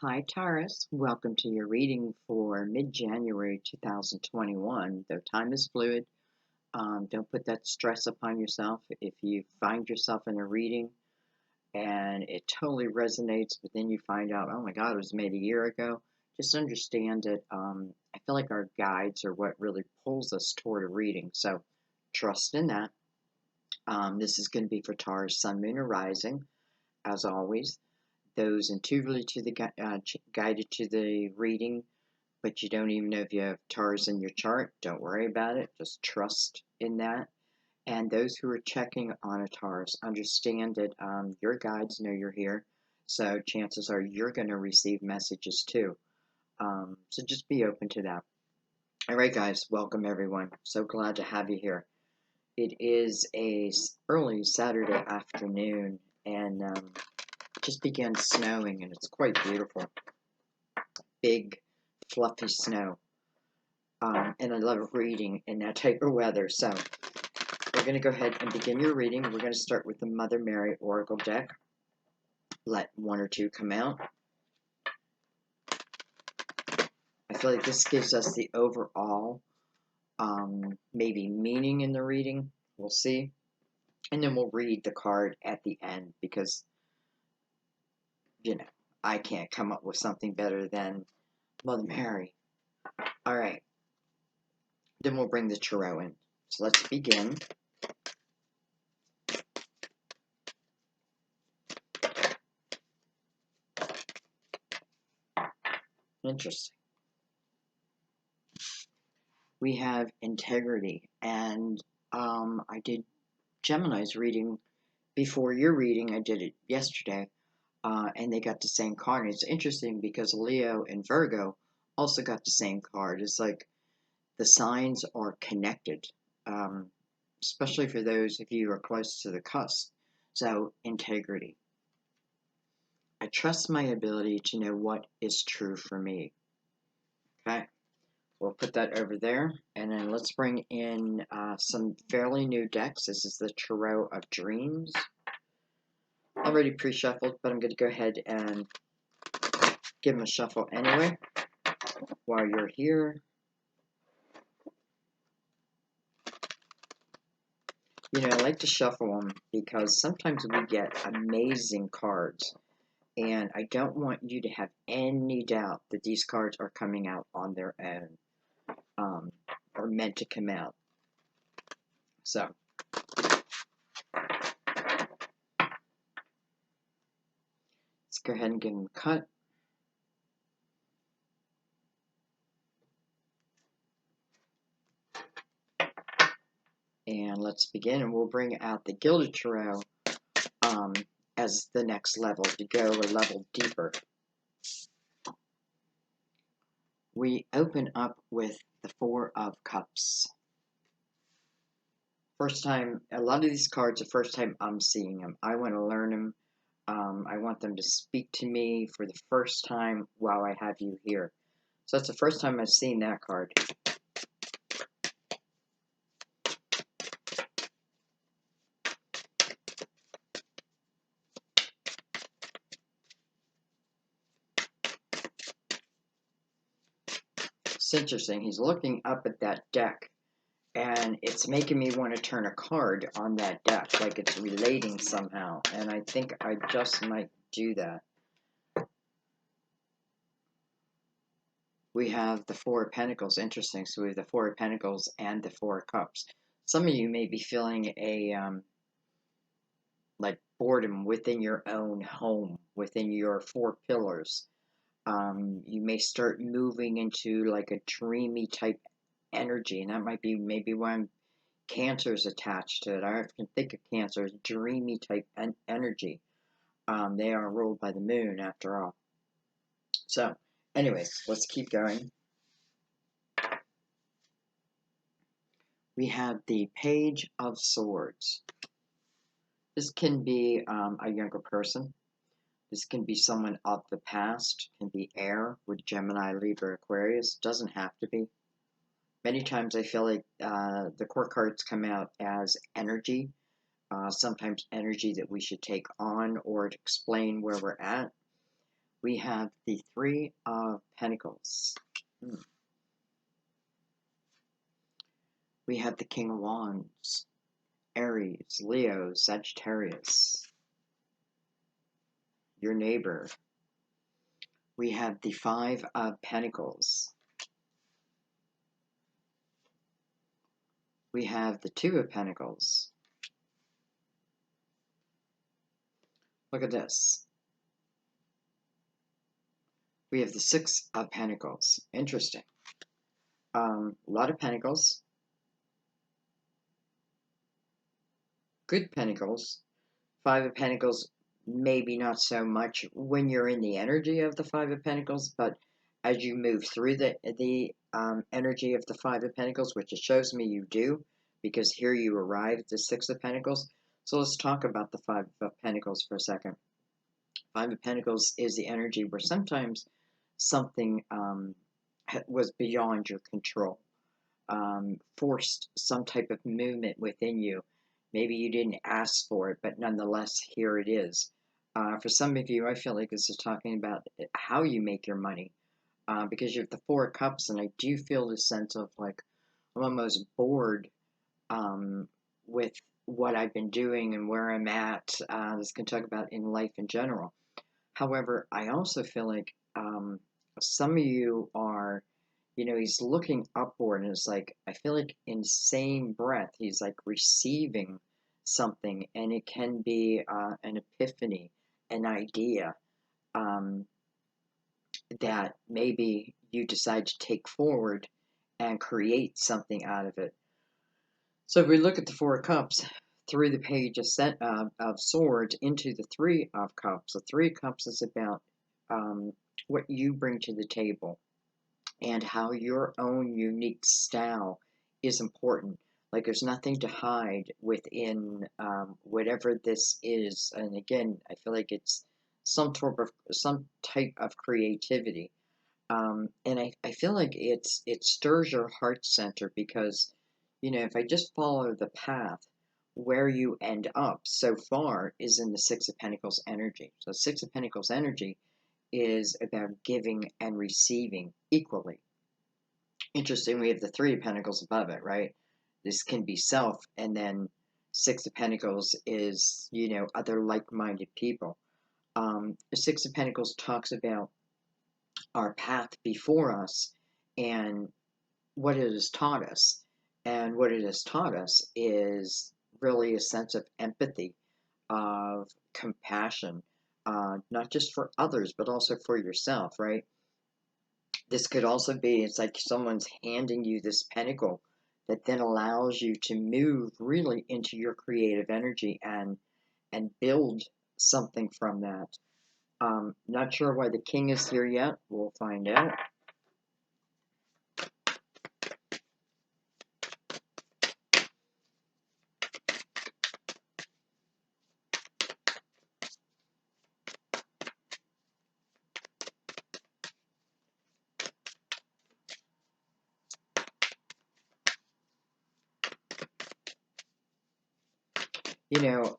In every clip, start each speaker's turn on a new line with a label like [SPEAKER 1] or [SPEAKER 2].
[SPEAKER 1] Hi, Taurus. Welcome to your reading for mid-January 2021. Though time is fluid, don't put that stress upon yourself. If you find yourself in a reading and it totally resonates, but then you find out, oh my God, it was made a year ago, just understand that I feel like our guides are what really pulls us toward a reading. So trust in that. This is going to be for Taurus, Sun, Moon, or Rising, as always. Those intuitively to the guided to the reading, but you don't even know if you have Taurus in your chart, don't worry about it. Just trust in that. And those who are checking on a Taurus, understand that your guides know you're here, so chances are you're going to receive messages too. So just be open to that. All right, guys, welcome everyone. So glad to have you here. It is a early Saturday afternoon, and just began snowing, and it's quite beautiful. Big, fluffy snow. And I love reading in that type of weather. So we're going to go ahead and begin your reading. We're going to start with the Mother Mary Oracle deck. Let one or two come out. I feel like this gives us the overall maybe meaning in the reading. We'll see. And then we'll read the card at the end because, you know, I can't come up with something better than Mother Mary. All right. Then we'll bring the tarot in. So let's begin. Interesting. We have integrity, and I did Gemini's reading before your reading. I did it yesterday, and they got the same card. And it's interesting because Leo and Virgo also got the same card. It's like the signs are connected, especially for those of you who are close to the cusp. So, integrity. I trust my ability to know what is true for me. Okay, we'll put that over there. And then let's bring in some fairly new decks. This is the Tarot of Dreams. Already pre-shuffled, but I'm going to go ahead and give them a shuffle anyway while you're here. You know, I like to shuffle them because sometimes we get amazing cards, and I don't want you to have any doubt that these cards are coming out on their own, or meant to come out. So, let's go ahead and give them a cut. And let's begin, and we'll bring out the Gilded Tarot as the next level to go a level deeper. We open up with the Four of Cups. First time, a lot of these cards, the first time I'm seeing them. I want to learn them. I want them to speak to me for the first time while I have you here. So that's the first time I've seen that card. It's interesting. He's looking up at that deck, and it's making me want to turn a card on that deck, like it's relating somehow. And I think I just might do that. We have the Four of Pentacles. Interesting. So we have the Four of Pentacles and the Four of Cups. Some of you may be feeling a like boredom within your own home, within your four pillars. You may start moving into like a dreamy type energy, and that might be maybe when Cancer is attached to it. I often think of Cancer as dreamy type energy. They are ruled by the moon, after all. So, anyways, let's keep going. We have the Page of Swords. This can be a younger person. This can be someone of the past. It can be air with Gemini, Libra, Aquarius. Doesn't have to be. Many times I feel like the core cards come out as energy. Sometimes energy that we should take on or to explain where we're at. we have the Three of Pentacles. We have the King of Wands, Aries, Leo, Sagittarius, your neighbor. We have the Five of Pentacles. We have the Two of Pentacles. Look at this. We have the Six of Pentacles. Interesting. A lot of pentacles. Good pentacles. Five of Pentacles, maybe not so much when you're in the energy of the Five of Pentacles, but as you move through the energy of the Five of Pentacles, which it shows me you do, because here you arrive at the Six of Pentacles. So let's talk about the Five of Pentacles for a second. Five of Pentacles is the energy where sometimes something was beyond your control, forced some type of movement within you. Maybe you didn't ask for it, but nonetheless, here it is. For some of you, I feel like this is talking about how you make your money, because you have the Four of Cups, and I do feel this sense of like, I'm almost bored with what I've been doing and where I'm at. This can talk about in life in general. However, I also feel like some of you are, he's looking upward, and it's like, I feel like in the same breath, he's like receiving something, and it can be an epiphany, an idea that maybe you decide to take forward and create something out of it. So if we look at the Four of Cups, through the page of Swords into the Three of Cups. The Three of Cups is about what you bring to the table and how your own unique style is important. Like there's nothing to hide within whatever this is. And again, I feel like it's some type of creativity. And I feel like it stirs your heart center because, if I just follow the path, where you end up so far is in the Six of Pentacles energy. So Six of Pentacles energy is about giving and receiving equally. Interesting, we have the Three of Pentacles above it, right? This can be self, and then Six of Pentacles is, other like-minded people. The Six of Pentacles talks about our path before us and what it has taught us. And what it has taught us is really a sense of empathy, of compassion, not just for others, but also for yourself, right? This could also be, it's like someone's handing you this pentacle that then allows you to move really into your creative energy and build something from that. Not sure why the king is here yet. We'll find out.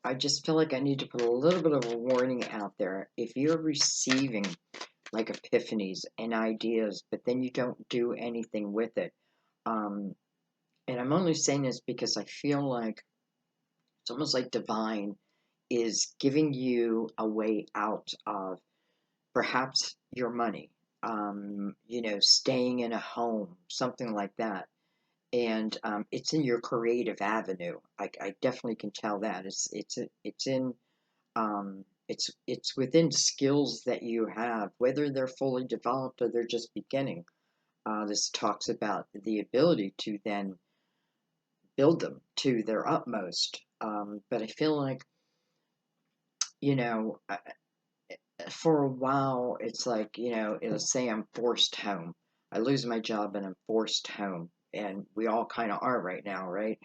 [SPEAKER 1] I just feel like I need to put a little bit of a warning out there. If you're receiving like epiphanies and ideas, but then you don't do anything with it, and I'm only saying this because I feel like it's almost like divine is giving you a way out of perhaps your money, staying in a home, something like that. And it's in your creative avenue. I definitely can tell that it's within skills that you have, whether they're fully developed or they're just beginning. This talks about the ability to then build them to their utmost. But I feel like, for a while, it's like, it'll say I'm forced home. I lose my job and I'm forced home. And we all kind of are right now, right?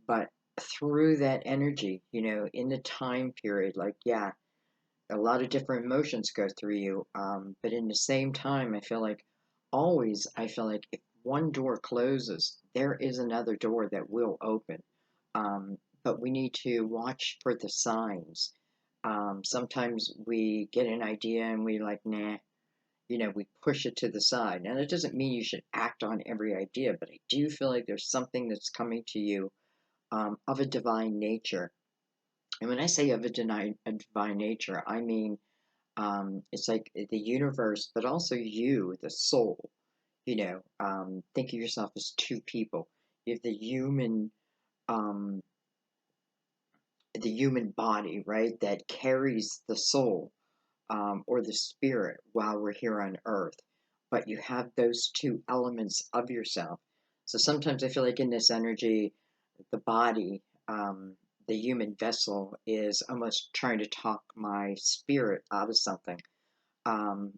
[SPEAKER 1] But through that energy, in the time period, like, yeah, a lot of different emotions go through you. But in the same time, I feel like if one door closes, there is another door that will open. But we need to watch for the signs. Sometimes we get an idea and we like, nah, we push it to the side. And it doesn't mean you should act on every idea, but I do feel like there's something that's coming to you of a divine nature. And when I say of a divine nature, I mean it's like the universe, but also you, the soul. Think of yourself as two people. You have um, the human body, right, that carries the soul or the spirit while we're here on earth. But you have those two elements of yourself. So sometimes I feel like in this energy, the body, the human vessel, is almost trying to talk my spirit out of something. Um,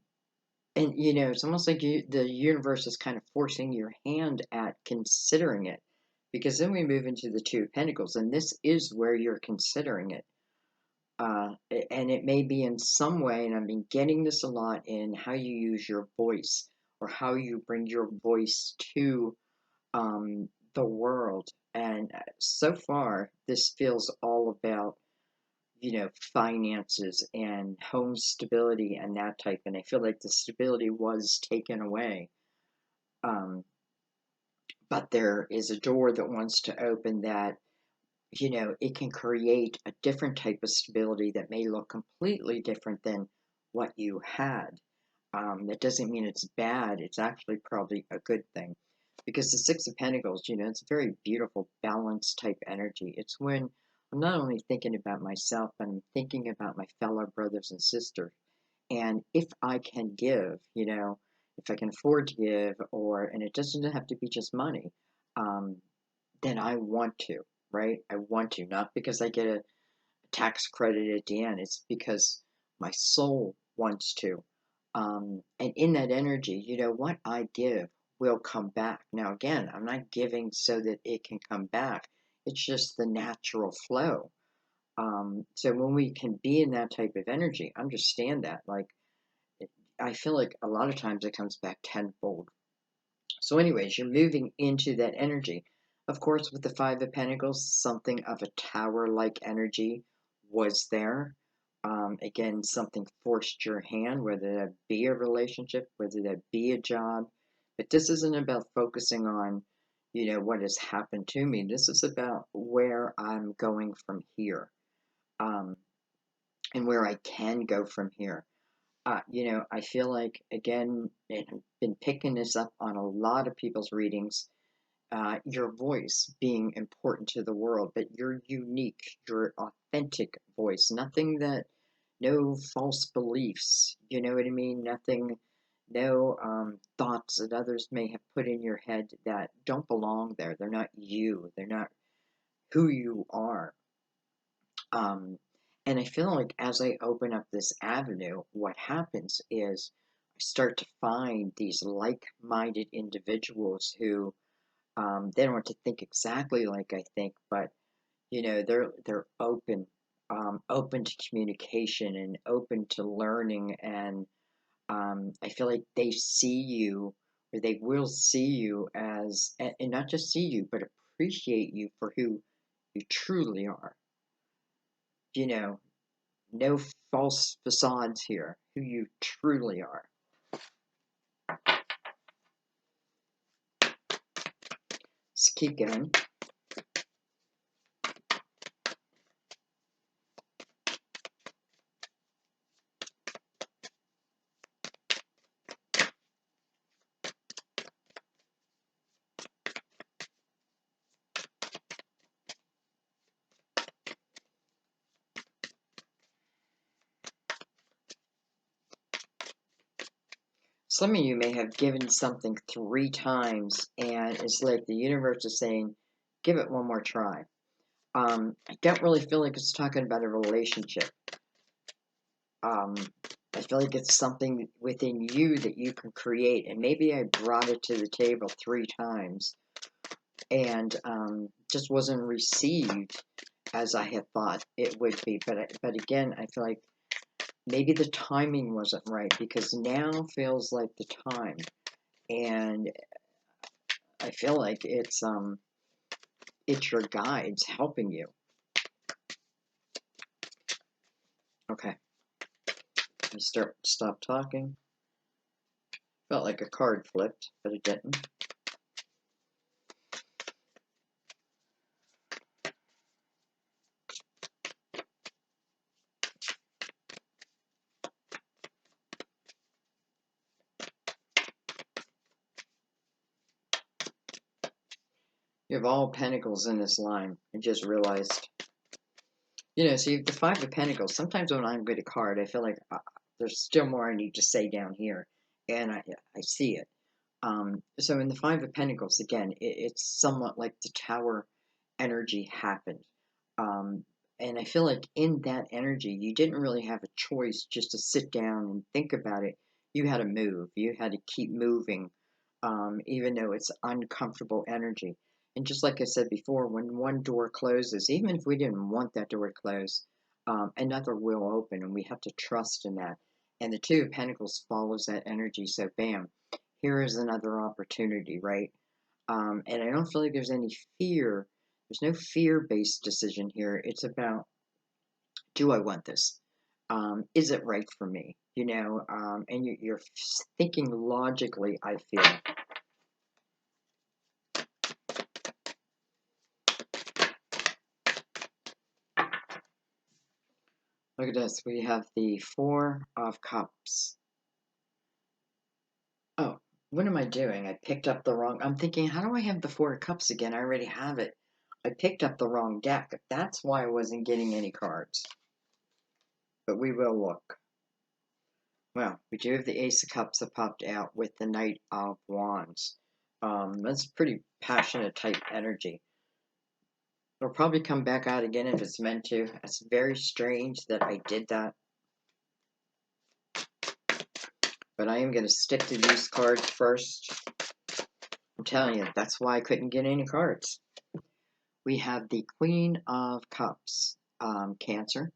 [SPEAKER 1] and it's almost like the universe is kind of forcing your hand at considering it, because then we move into the Two of Pentacles, and this is where you're considering it. And it may be in some way, and I've been getting this a lot in how you use your voice or how you bring your voice to the world. And so far, this feels all about finances and home stability and that type. And I feel like the stability was taken away. Um, but there is a door that wants to open that, it can create a different type of stability that may look completely different than what you had. That doesn't mean it's bad. It's actually probably a good thing. Because the Six of Pentacles, it's a very beautiful, balanced type energy. It's when I'm not only thinking about myself, but I'm thinking about my fellow brothers and sisters. And if I can give, if I can afford to give, and it doesn't have to be just money, um, then I want to, right? I want to, not because I get a tax credit at the end. It's because my soul wants to. And in that energy, what I give will come back. Now, again, I'm not giving so that it can come back. It's just the natural flow. So when we can be in that type of energy, understand that. Like, I feel like a lot of times it comes back tenfold. So, anyways, you're moving into that energy. Of course, with the Five of Pentacles, something of a tower-like energy was there. Again, something forced your hand, whether that be a relationship, whether that be a job. But this isn't about focusing on, what has happened to me. This is about where I'm going from here, um, and where I can go from here. I feel like, again, and I've been picking this up on a lot of people's readings, your voice being important to the world, but your unique, your authentic voice, no false beliefs, you know what I mean? Nothing, no thoughts that others may have put in your head that don't belong there. They're not you, they're not who you are. Um, and I feel like as I open up this avenue, what happens is I start to find these like-minded individuals who they don't have to think exactly like I think, but they're open to communication and open to learning, and I feel like they see you, or they will see you as, and not just see you, but appreciate you for who you truly are. You know, no false facades here, who you truly are. Let's keep going. Some of you may have given something 3 times, and it's like the universe is saying, give it one more try. I don't really feel like it's talking about a relationship. I feel like it's something within you that you can create, and maybe I brought it to the table 3 times, and just wasn't received as I had thought it would be. But again, I feel like maybe the timing wasn't right, because now feels like the time, and I feel like it's your guides helping you. Okay, let me stop talking. Felt like a card flipped, but it didn't. You have all Pentacles in this line. I just realized. You know, so you have the Five of Pentacles. Sometimes when I'm good at card, I feel like there's still more I need to say down here. And I see it. So in the Five of Pentacles, again, it's somewhat like the Tower energy happened. Um, and I feel like in that energy, you didn't really have a choice just to sit down and think about it. You had to move. You had to keep moving, even though it's uncomfortable energy. And just like I said before, when one door closes, even if we didn't want that door to close, another will open, and we have to trust in that. And the Two of Pentacles follows that energy. So, bam, here is another opportunity, right? And I don't feel like there's any fear. There's no fear-based decision here. It's about, do I want this? Is it right for me? You know, and you're thinking logically, I feel. Look at this. We have the Four of Cups. Oh, what am I doing? I picked up the wrong. I'm thinking, how do I have the Four of Cups again? I already have it. I picked up the wrong deck. That's why I wasn't getting any cards. But we will look. Well, we do have the Ace of Cups that popped out with the Knight of Wands. That's pretty passionate type energy. It'll probably come back out again if it's meant to. It's very strange that I did that. But I am going to stick to these cards first. I'm telling you, that's why I couldn't get any cards. We have the Queen of Cups, Cancer,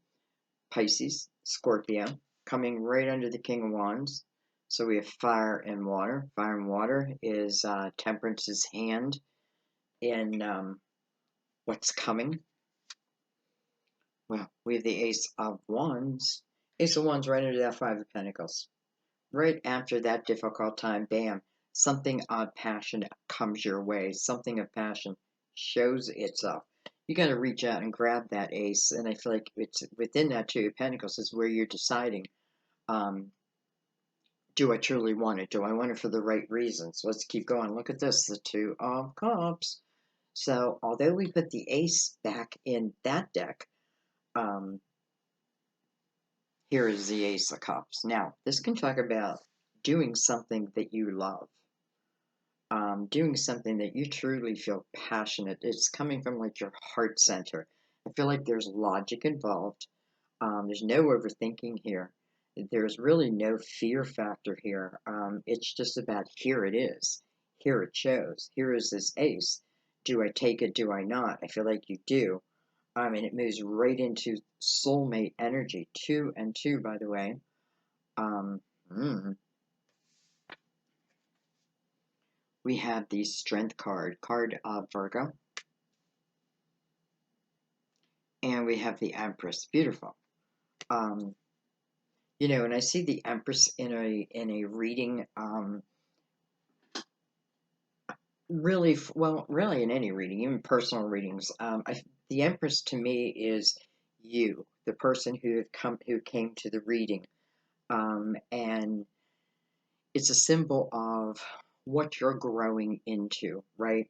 [SPEAKER 1] Pisces, Scorpio, coming right under the King of Wands. So we have fire and water. Fire and water is Temperance's hand in what's coming. Well, we have the Ace of Wands. Ace of Wands right under that Five of Pentacles. Right after that difficult time, bam, something of passion comes your way. Something of passion shows itself. You got to reach out and grab that ace. And I feel like it's within that Two of Pentacles is where you're deciding, do I truly want it? Do I want it for the right reasons? Let's keep going. Look at this, the Two of Cups. So although we put the ace back in that deck, here is the Ace of Cups. Now, this can talk about doing something that you love, doing something that you truly feel passionate. It's coming from like your heart center. I feel like there's logic involved. There's no overthinking here. There's really no fear factor here. It's just about here it is. Here it shows. Here is this ace. Do I take it? Do I not? I feel like you do. And it moves right into soulmate energy. 2 and 2, by the way. Um, mm. We have the Strength card of Virgo. And we have the Empress. Beautiful. You know, and I see the Empress in a reading, really, well, really in any reading, even personal readings. The Empress to me is you, the person who came to the reading. And it's a symbol of what you're growing into, right?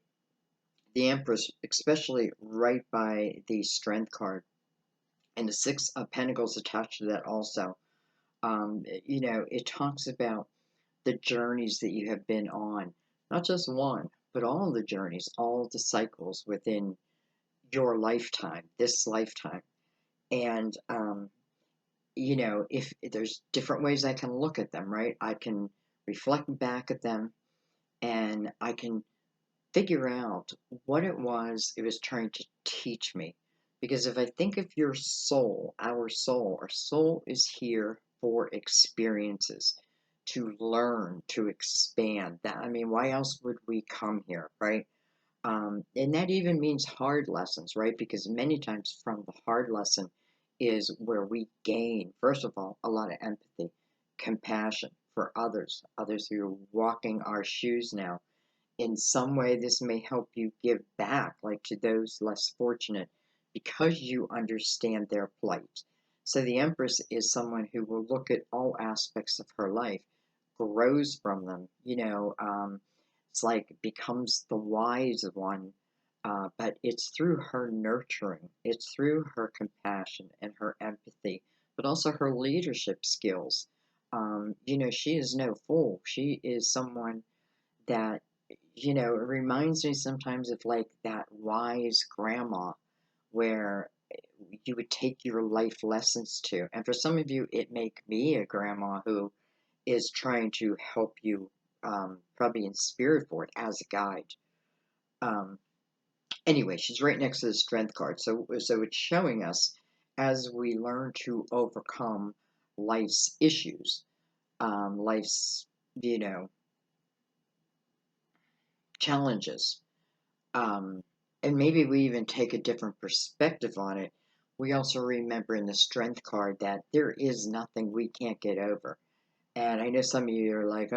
[SPEAKER 1] The Empress, especially right by the Strength card, and the Six of Pentacles attached to that also. You know, it talks about the journeys that you have been on, not just one, but all the journeys, all the cycles within your lifetime, this lifetime. And, you know, if there's different ways I can look at them, right? I can reflect back at them and I can figure out what it was trying to teach me. Because if I think of your soul, our soul is here for experiences, to learn, to expand. That, I mean, why else would we come here, right? And that even means hard lessons, right? Because many times from the hard lesson is where we gain, first of all, a lot of empathy, compassion for others who are walking our shoes now. In some way, this may help you give back, like to those less fortunate, because you understand their plight. So the Empress is someone who will look at all aspects of her life, grows from them. It's like becomes the wise one, but it's through her nurturing, it's through her compassion and her empathy, but also her leadership skills. She is no fool. She is someone that, it reminds me sometimes of like that wise grandma where you would take your life lessons to. And for some of you, it make me a grandma who is trying to help you, probably in spirit for it as a guide. Um, anyway, she's right next to the strength card. So it's showing us as we learn to overcome life's issues, life's, you know, challenges. And maybe we even take a different perspective on it. We also remember in the strength card that there is nothing we can't get over. And I know some of you are like,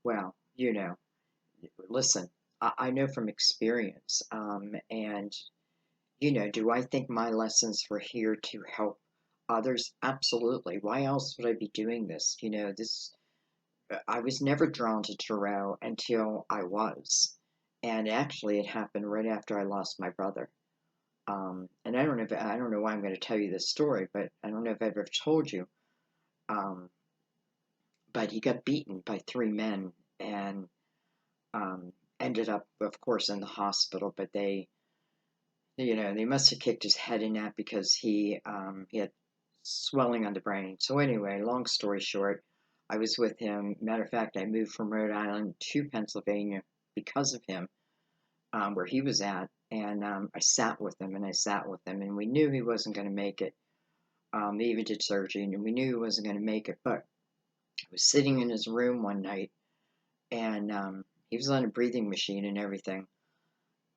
[SPEAKER 1] well, listen, I know from experience. And, do I think my lessons were here to help others? Absolutely. Why else would I be doing this? I was never drawn to tarot until I was. And actually, it happened right after I lost my brother. And I don't know why I'm going to tell you this story, but I don't know if I've ever told you. Um, but he got beaten by three men and ended up, of course, in the hospital. But they must have kicked his head in that because he had swelling on the brain. So anyway, long story short, I was with him. Matter of fact, I moved from Rhode Island to Pennsylvania because of him, where he was at, and I sat with him and I sat with him, and we knew he wasn't going to make it. They even did surgery, and we knew he wasn't going to make it. But I was sitting in his room one night, and he was on a breathing machine and everything,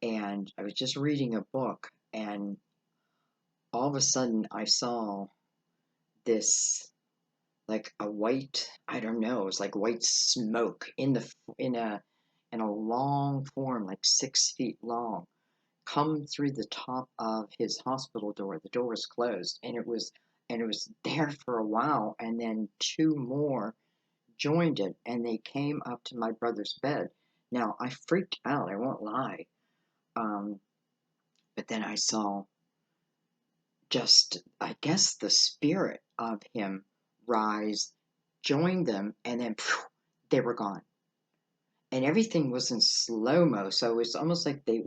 [SPEAKER 1] and I was just reading a book, and all of a sudden I saw this like a white, I don't know, it was like white smoke in a in a long form, like 6 feet long, come through the top of his hospital door. The door was closed, and it was there for a while, and then two more joined it, and they came up to my brother's bed. Now I freaked out. I won't lie. Um, but then I saw just, I guess, the spirit of him rise, join them, and then phew, they were gone. And everything was in slow-mo, so it's almost like they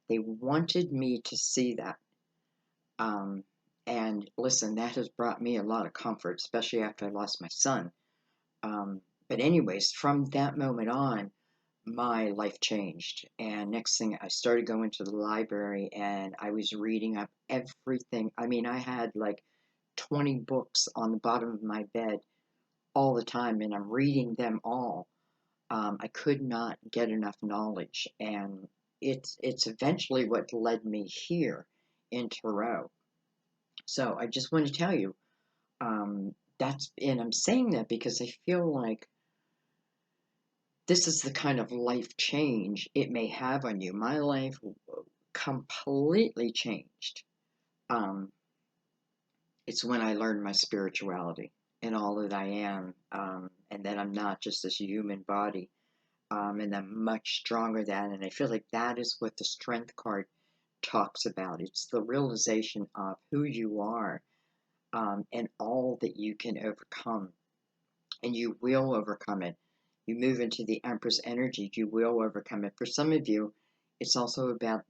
[SPEAKER 1] wanted me to see that. Um, and listen, that has brought me a lot of comfort, especially after I lost my son. But anyways, from that moment on, my life changed. And next thing, I started going to the library and I was reading up everything. I mean, I had like 20 books on the bottom of my bed all the time, and I'm reading them all. I could not get enough knowledge, and it's eventually what led me here in Tarot. So I just want to tell you, and I'm saying that because I feel like this is the kind of life change it may have on you. My life completely changed. Um, it's when I learned my spirituality and all that I am, and that I'm not just this human body, and I'm much stronger than. And I feel like that is what the Strength card talks about. It's the realization of who you are, and all that you can overcome. And you will overcome it. You move into the Empress energy, you will overcome it. For some of you, it's also about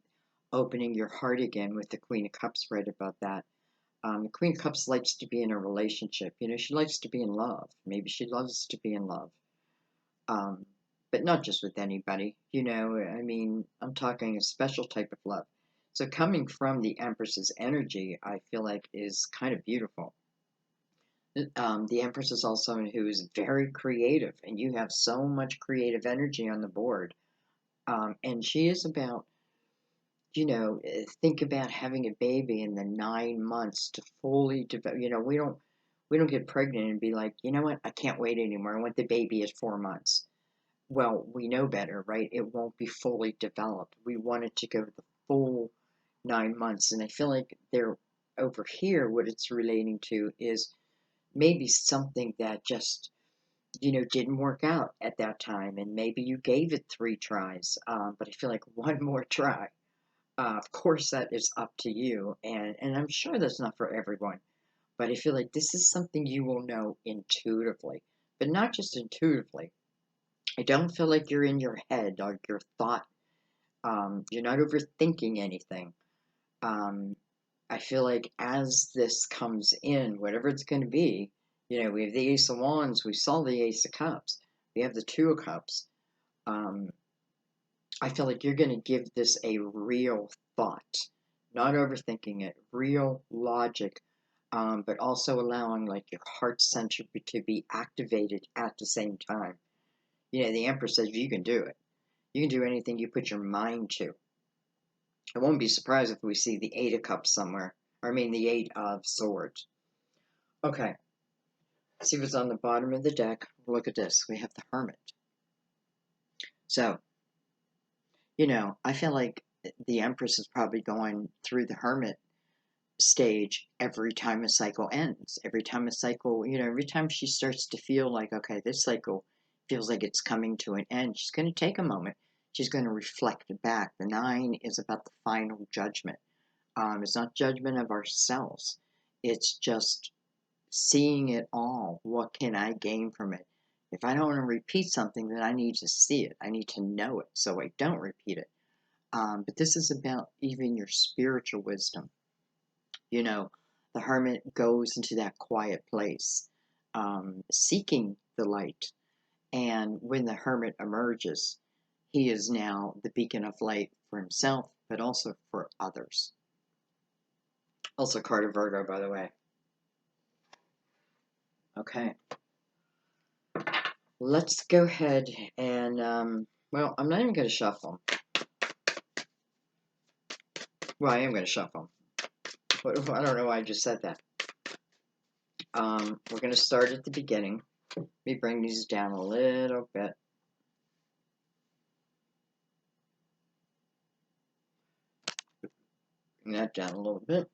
[SPEAKER 1] opening your heart again with the Queen of Cups right about that. The Queen of Cups likes to be in a relationship. She likes to be in love. Maybe she loves to be in love. Um, but not just with anybody. I mean, I'm talking a special type of love. So coming from the Empress's energy, I feel like is kind of beautiful. The Empress is also someone who is very creative, and you have so much creative energy on the board. And think about having a baby in the 9 months to fully develop. We don't get pregnant and be like, you know what, I can't wait anymore. I want the baby at 4 months. Well, we know better, right? It won't be fully developed. We want it to go the full 9 months. And I feel like they're over here, what it's relating to is maybe something that just, didn't work out at that time. And maybe you gave it 3 tries. But I feel like one more try. Of course, that is up to you. And I'm sure that's not for everyone. But I feel like this is something you will know intuitively, but not just intuitively. I don't feel like you're in your head or your thought. You're not overthinking anything. Um, I feel like as this comes in, whatever it's going to be, we have the Ace of Wands, we saw the Ace of Cups, we have the Two of Cups. Um, I feel like you're going to give this a real thought, not overthinking it, real logic, but also allowing like your heart center to be activated at the same time. The Empress says you can do it. You can do anything you put your mind to. I won't be surprised if we see the Eight of Cups somewhere. Or I mean the Eight of Swords. Okay. See what's on the bottom of the deck. Look at this. We have the Hermit. So, I feel like the Empress is probably going through the Hermit stage every time a cycle ends. Every time a cycle, every time she starts to feel like, okay, this cycle feels like it's coming to an end, she's going to take a moment. She's going to reflect back. The 9 is about the final judgment. It's not judgment of ourselves. It's just seeing it all. What can I gain from it? If I don't want to repeat something, then I need to see it. I need to know it so I don't repeat it. But this is about even your spiritual wisdom. The hermit goes into that quiet place, seeking the light. And when the hermit emerges, he is now the beacon of light for himself, but also for others. Also, card of Virgo, by the way. Okay. Let's go ahead and, well, I'm not even going to shuffle. Well, I am going to shuffle. But I don't know why I just said that. We're going to start at the beginning. Let me bring these down a little bit. Bring that down a little bit.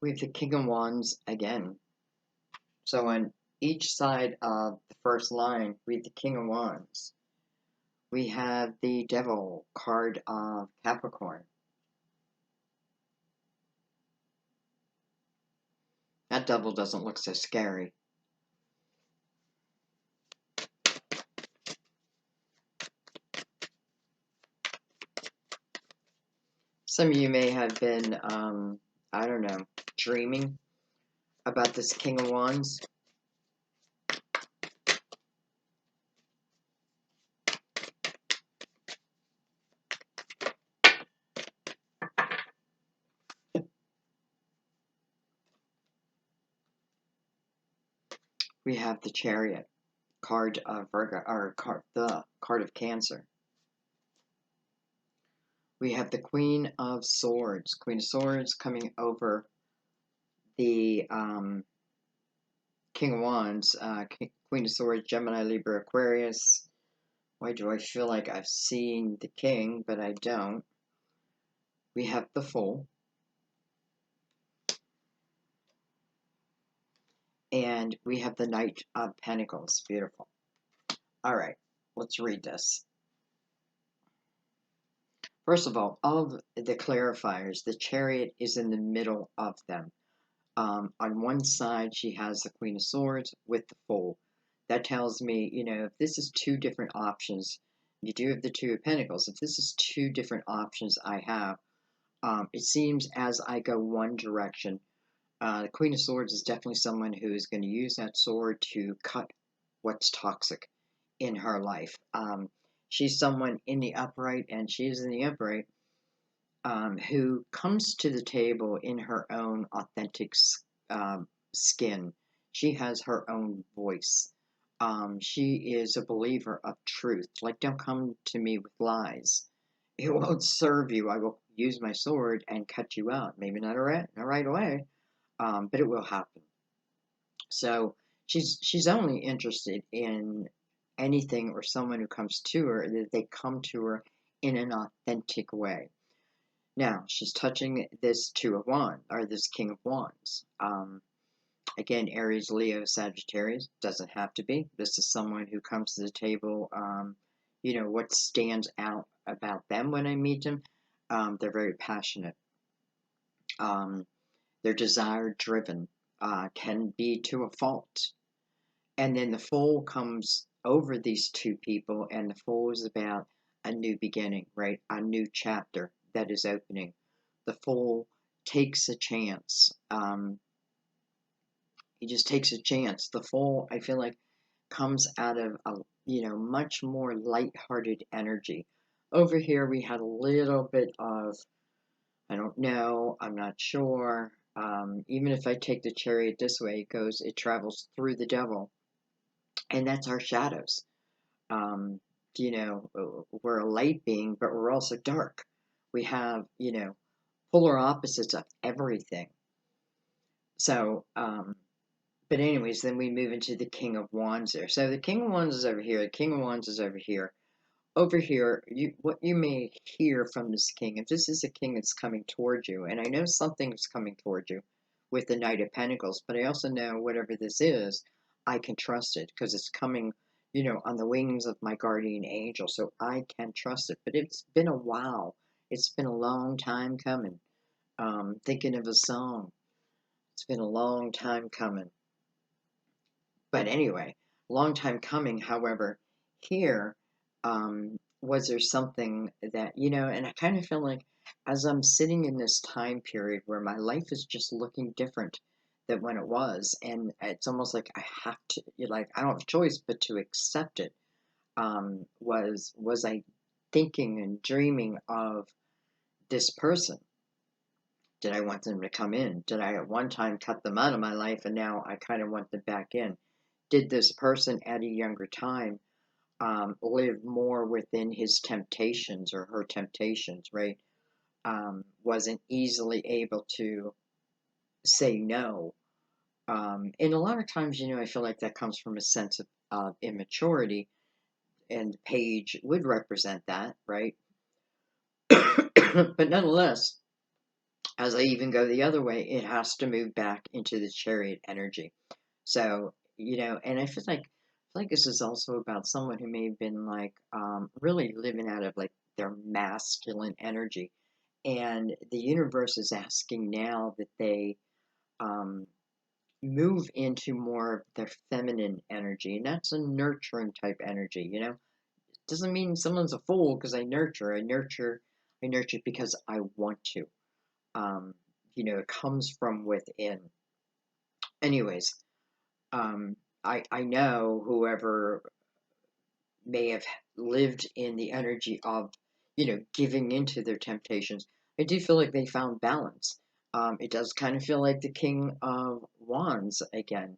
[SPEAKER 1] We have the King of Wands again. So on each side of the first line, we have the King of Wands. We have the Devil, card of Capricorn. That devil doesn't look so scary. Some of you may have been, I don't know, dreaming about this King of Wands. We have the Chariot, card of Virgo, or the card of Cancer. We have the Queen of Swords. Queen of Swords coming over the King of Wands. Queen of Swords, Gemini, Libra, Aquarius. Why do I feel like I've seen the King, but I don't? We have the Fool. And we have the Knight of Pentacles. Beautiful. All right, let's read this. First of all, of the clarifiers, the Chariot is in the middle of them. On one side, she has the Queen of Swords with the Fool. That tells me, if this is 2 different options, you do have the Two of Pentacles. If this is 2 different options I have, it seems as I go one direction, The Queen of Swords is definitely someone who is going to use that sword to cut what's toxic in her life. She's someone in the upright, and she's in the upright, who comes to the table in her own authentic skin. She has her own voice. She is a believer of truth. Like, don't come to me with lies. It won't serve you. I will use my sword and cut you out. Maybe not right away, but it will happen. So she's only interested in anything or someone who comes to her, that they come to her in an authentic way. Now she's touching this Two of Wands, or this King of Wands. Again, Aries, Leo, Sagittarius, doesn't have to be. This is someone who comes to the table. What stands out about them when I meet them? They're very passionate. They're desire driven, can be to a fault. And then the Fool comes over these two people, and the Fool is about a new beginning, right? A new chapter that is opening. The Fool takes a chance. He just takes a chance. The Fool, I feel like, comes out of a much more light-hearted energy. Over here, we had a little bit of, I don't know, I'm not sure. Even if I take the Chariot this way, it travels through the Devil, and that's our shadows. Um, we're a light being, but we're also dark. We have, polar opposites of everything. So, but anyways, then we move into the King of Wands there. So the King of Wands is over here. The King of Wands is over here. Over here, what you may hear from this king, if this is a king that's coming towards you, and I know something is coming towards you with the Knight of Pentacles, but I also know whatever this is, I can trust it because it's coming, on the wings of my guardian angel, so I can trust it. But it's been a while. It's been a long time coming. Thinking of a song. It's been a long time coming. But anyway, long time coming. However, here, was there something that, and I kind of feel like as I'm sitting in this time period where my life is just looking different than when it was, and it's almost like I have to, I don't have a choice but to accept it. Was I thinking and dreaming of this person? Did I want them to come in? Did I at one time cut them out of my life and now I kind of want them back in? Did this person at a younger time live more within his temptations or her temptations, right? Wasn't easily able to say no. And a lot of times, I feel like that comes from a sense of immaturity, and the page would represent that, right? But nonetheless, as I even go the other way, it has to move back into the Chariot energy. So, and I feel like this is also about someone who may have been really living out of their masculine energy. And the universe is asking now that they move into more of their feminine energy. And that's a nurturing type energy, Doesn't mean someone's a fool because I nurture. I nurture because I want to. It comes from within. Anyways, I know whoever may have lived in the energy of, giving into their temptations, I do feel like they found balance. It does kind of feel like the King of Wands again.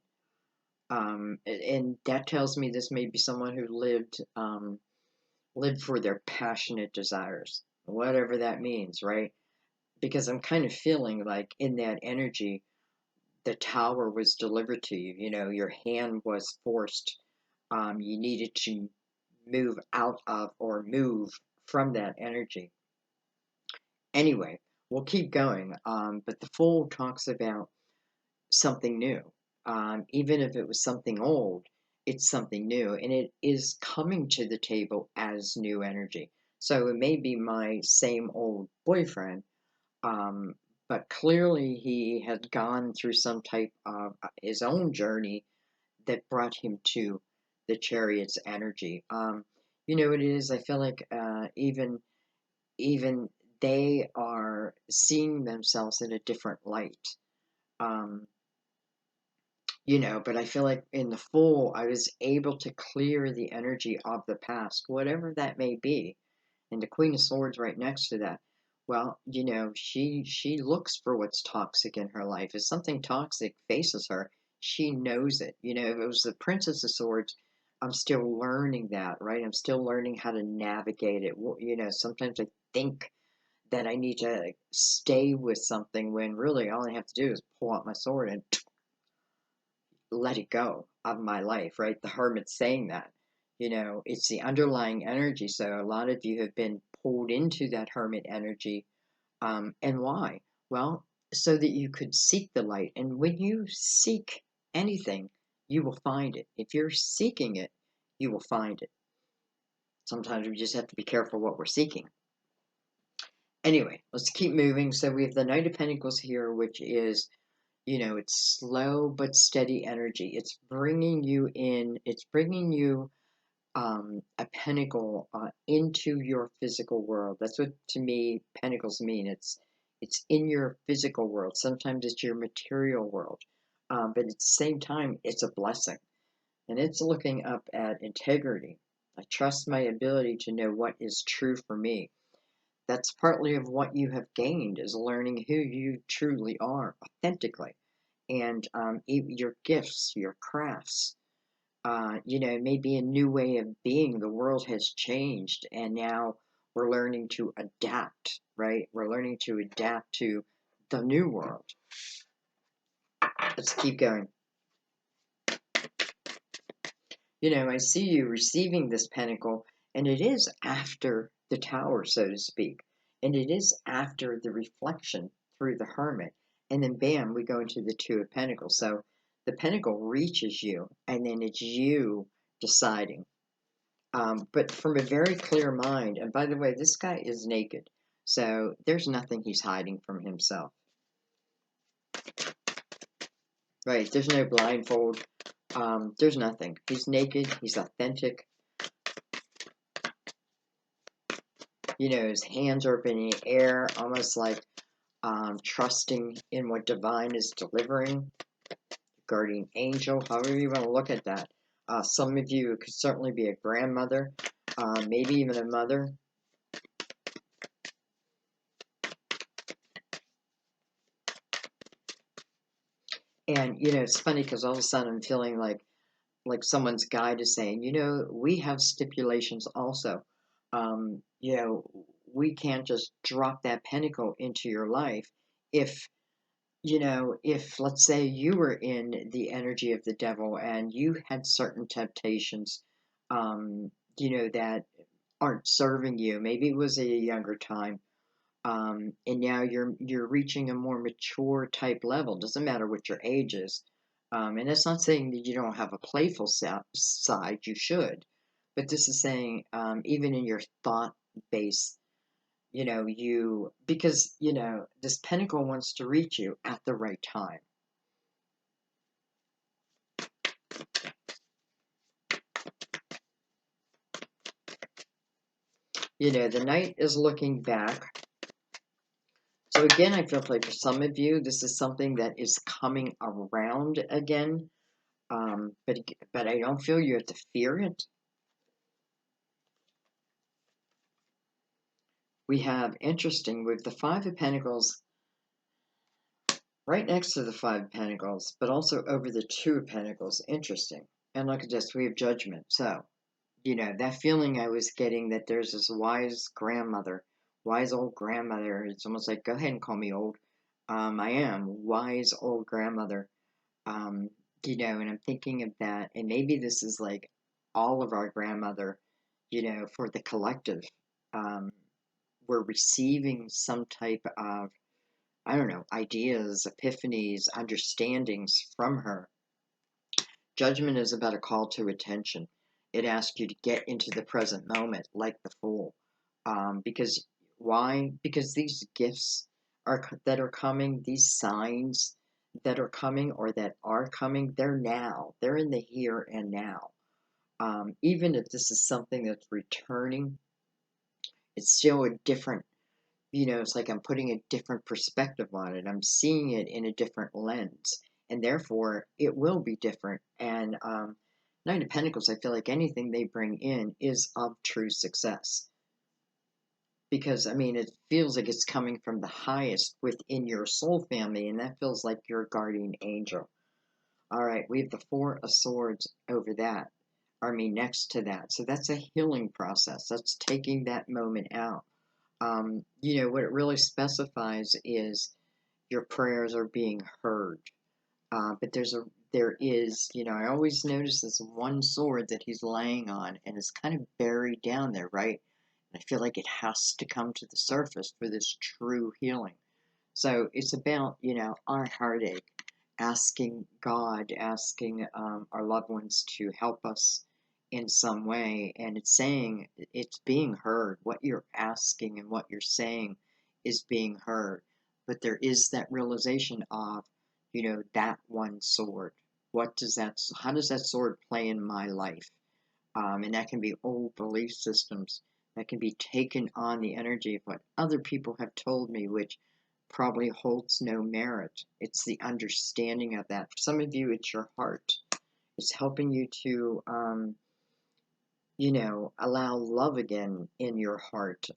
[SPEAKER 1] And that tells me this may be someone who lived for their passionate desires, whatever that means, right? Because I'm kind of feeling like in that energy, the tower was delivered to you. Your hand was forced. You needed to move out of or move from that energy. Anyway, we'll keep going. But the Fool talks about something new. Even if it was something old, it's something new, and it is coming to the table as new energy. So it may be my same old boyfriend, but clearly he had gone through some type of his own journey that brought him to the Chariot's energy. You know what it is? I feel like even they are seeing themselves in a different light. Um, you know, but I feel like in the Fool, I was able to clear the energy of the past, whatever that may be. And the Queen of Swords right next to that. Well, you know, she looks for what's toxic in her life. If something toxic faces her, she knows it. You know, if it was the Princess of Swords, I'm still learning that, right? I'm still learning how to navigate it. You know, sometimes I think that I need to like, stay with something when really all I have to do is pull out my sword and let it go of my life, right? The Hermit's saying that. You know, it's the underlying energy. So a lot of you have been pulled into that Hermit energy. And why? Well, so that you could seek the light. And when you seek anything, you will find it. If you're seeking it, you will find it. Sometimes we just have to be careful what we're seeking. Anyway, let's keep moving. So we have the Knight of Pentacles here, which is, you know, it's slow but steady energy. It's bringing you in, it's bringing you a pentacle into your physical world. That's what, to me, pentacles mean. It's in your physical world. Sometimes it's your material world. But at the same time, it's a blessing. And it's looking up at integrity. I trust my ability to know what is true for me. That's partly of what you have gained, is learning who you truly are authentically, and your gifts, your crafts. You know, maybe a new way of being. The world has changed, and now we're learning to adapt, right? We're learning to adapt to the new world. Let's keep going. You know, I see you receiving this pentacle, and it is after the tower, so to speak, and it is after the reflection through the hermit, and then bam, we go into the two of pentacles. So the pentacle reaches you, and then it's you deciding. But from a very clear mind, and by the way, this guy is naked, so there's nothing he's hiding from himself. Right, there's no blindfold. There's nothing. He's naked, he's authentic. You know, his hands are up in the air, almost like trusting in what divine is delivering. Guardian angel, however you want to look at that. Some of you could certainly be a grandmother, maybe even a mother. And, you know, it's funny because all of a sudden I'm feeling like someone's guide is saying, you know, we have stipulations also. You know, we can't just drop that pentacle into your life if, you know, if let's say you were in the energy of the devil and you had certain temptations, you know, that aren't serving you. Maybe it was a younger time, and now you're reaching a more mature type level. Doesn't matter what your age is, and that's not saying that you don't have a playful side. You should, but this is saying even in your thought base, you know, because you know this pentacle wants to reach you at the right time. You know, the knight is looking back. So again, I feel like for some of you, this is something that is coming around again. But I don't feel you have to fear it. We have, interesting, with the Five of Pentacles right next to the Five of Pentacles, but also over the Two of Pentacles. Interesting. And look at this, we have Judgment. So, you know, that feeling I was getting that there's this wise grandmother, wise old grandmother. It's almost like, go ahead and call me old. I am wise old grandmother. Um, you know, and I'm thinking of that, and maybe this is like all of our grandmother, you know, for the collective. Um, we're receiving some type of, I don't know, ideas, epiphanies, understandings from her. Judgment is about a call to attention. It asks you to get into the present moment like the Fool. Because why? Because these gifts that are coming, these signs that are coming or that are coming, they're now. They're in the here and now. Even if this is something that's returning, it's still a different it's like I'm putting a different perspective on it. I'm seeing it in a different lens, and therefore it will be different. And Nine of Pentacles, I feel like anything they bring in is of true success. Because, I mean, it feels like it's coming from the highest within your soul family, and that feels like your guardian angel. All right, we have the Four of Swords over that. I mean, next to that. So that's a healing process. That's taking that moment out. What it really specifies is your prayers are being heard. But there is, I always notice this one sword that he's laying on, and it's kind of buried down there, right? And I feel like it has to come to the surface for this true healing. So it's about, our heartache, asking God, asking our loved ones to help us in some way. And it's saying, it's being heard. What you're asking and what you're saying is being heard. But there is that realization of, that one sword. How does that sword play in my life? And that can be old belief systems that can be taken on the energy of what other people have told me, which probably holds no merit. It's the understanding of that. For some of you, it's your heart. It's helping you to, allow love again in your heart,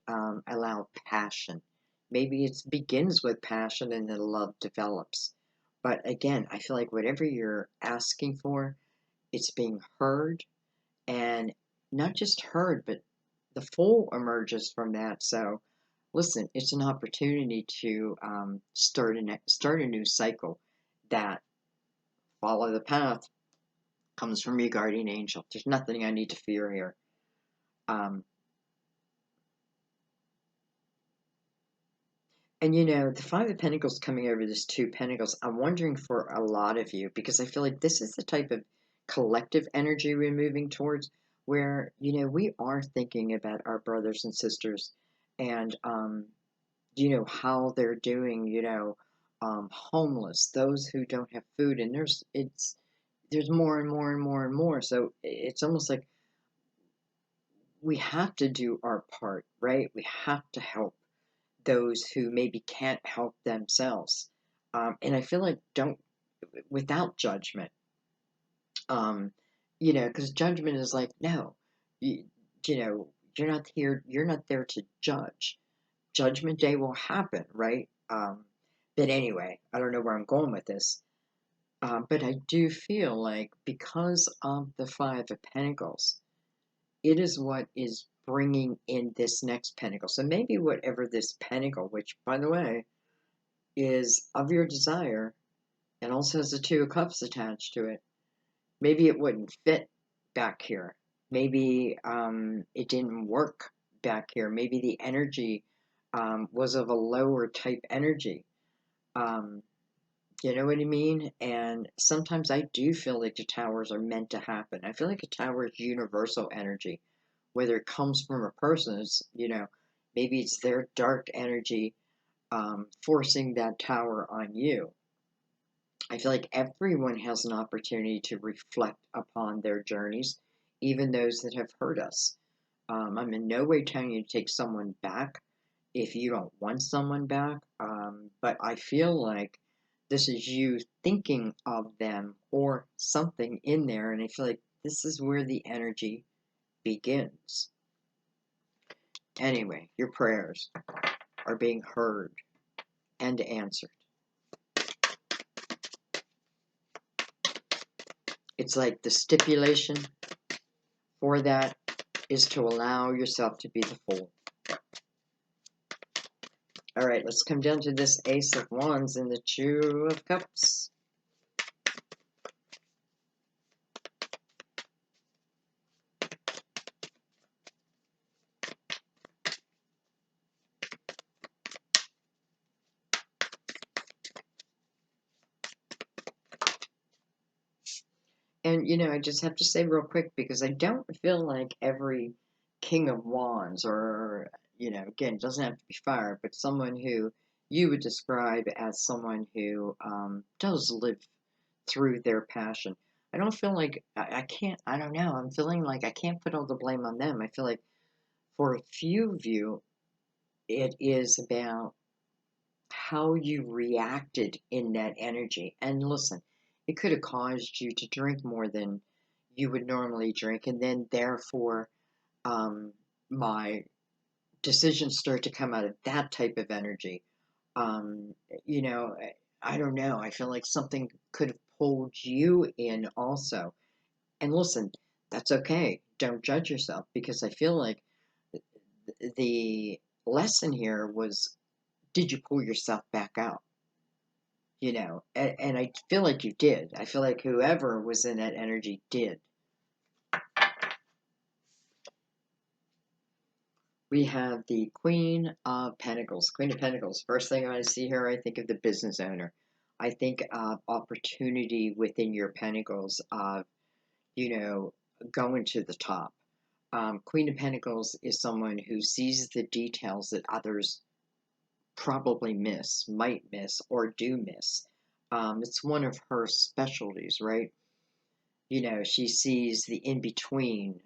[SPEAKER 1] allow passion. Maybe it begins with passion and then love develops. But again, I feel like whatever you're asking for, it's being heard, and not just heard, but the Fool emerges from that. So, listen, it's an opportunity to start a new cycle. That follow the path comes from your guardian angel. There's nothing I need to fear here. And the Five of Pentacles coming over this Two of Pentacles, I'm wondering for a lot of you, because I feel like this is the type of collective energy we're moving towards, where, we are thinking about our brothers and sisters, and, how they're doing, homeless, those who don't have food, and there's more and more and more and more. So it's almost like we have to do our part, right? We have to help those who maybe can't help themselves. And I feel like without judgment, um, because judgment is like, no, you, you're not there to judge. Judgment day will happen, right? But anyway, I don't know where I'm going with this. But I do feel like because of the Five of Pentacles, it is what is bringing in this next pentacle. So maybe whatever this pentacle, which, by the way, is of your desire and also has the Two of Cups attached to it, maybe it wouldn't fit back here. Maybe it didn't work back here. Maybe the energy was of a lower type energy. You know what I mean? And sometimes I do feel like the towers are meant to happen. I feel like a tower is universal energy. Whether it comes from a person, maybe it's their dark energy forcing that tower on you. I feel like everyone has an opportunity to reflect upon their journeys, even those that have hurt us. I'm in no way telling you to take someone back if you don't want someone back, but I feel like this is you thinking of them or something in there, and I feel like this is where the energy begins. Anyway, your prayers are being heard and answered. It's like the stipulation for that is to allow yourself to be the Fool. All right, let's come down to this Ace of Wands and the Two of Cups. And, I just have to say real quick, because I don't feel like every King of Wands, or, again, it doesn't have to be fire, but someone who you would describe as someone who does live through their passion. I don't feel like, I can't, I don't know, I'm feeling like I can't put all the blame on them. I feel like for a few of you, it is about how you reacted in that energy. And listen, it could have caused you to drink more than you would normally drink, and then therefore, um, my decisions start to come out of that type of energy. Um, you know, I don't know. I feel like something could have pulled you in also. And listen, that's okay. Don't judge yourself, because I feel like the lesson here was, did you pull yourself back out? And I feel like you did. I feel like whoever was in that energy did. We have the Queen of Pentacles. Queen of Pentacles. First thing I see here, I think of the business owner. I think of opportunity within your pentacles of, you know, going to the top. Queen of Pentacles is someone who sees the details that others probably miss, might miss, or do miss. It's one of her specialties, right? She sees the in between.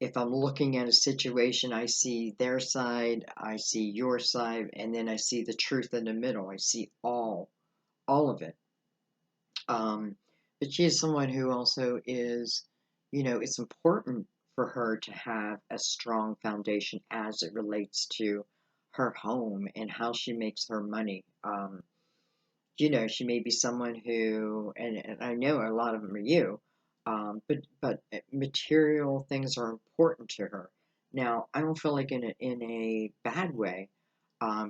[SPEAKER 1] If I'm looking at a situation, I see their side, I see your side, and then I see the truth in the middle. I see all of it. Um, but she is someone who also is, it's important for her to have a strong foundation as it relates to her home and how she makes her money. She may be someone who, and I know a lot of them are you, but material things are important to her. Now, I don't feel like in a bad way,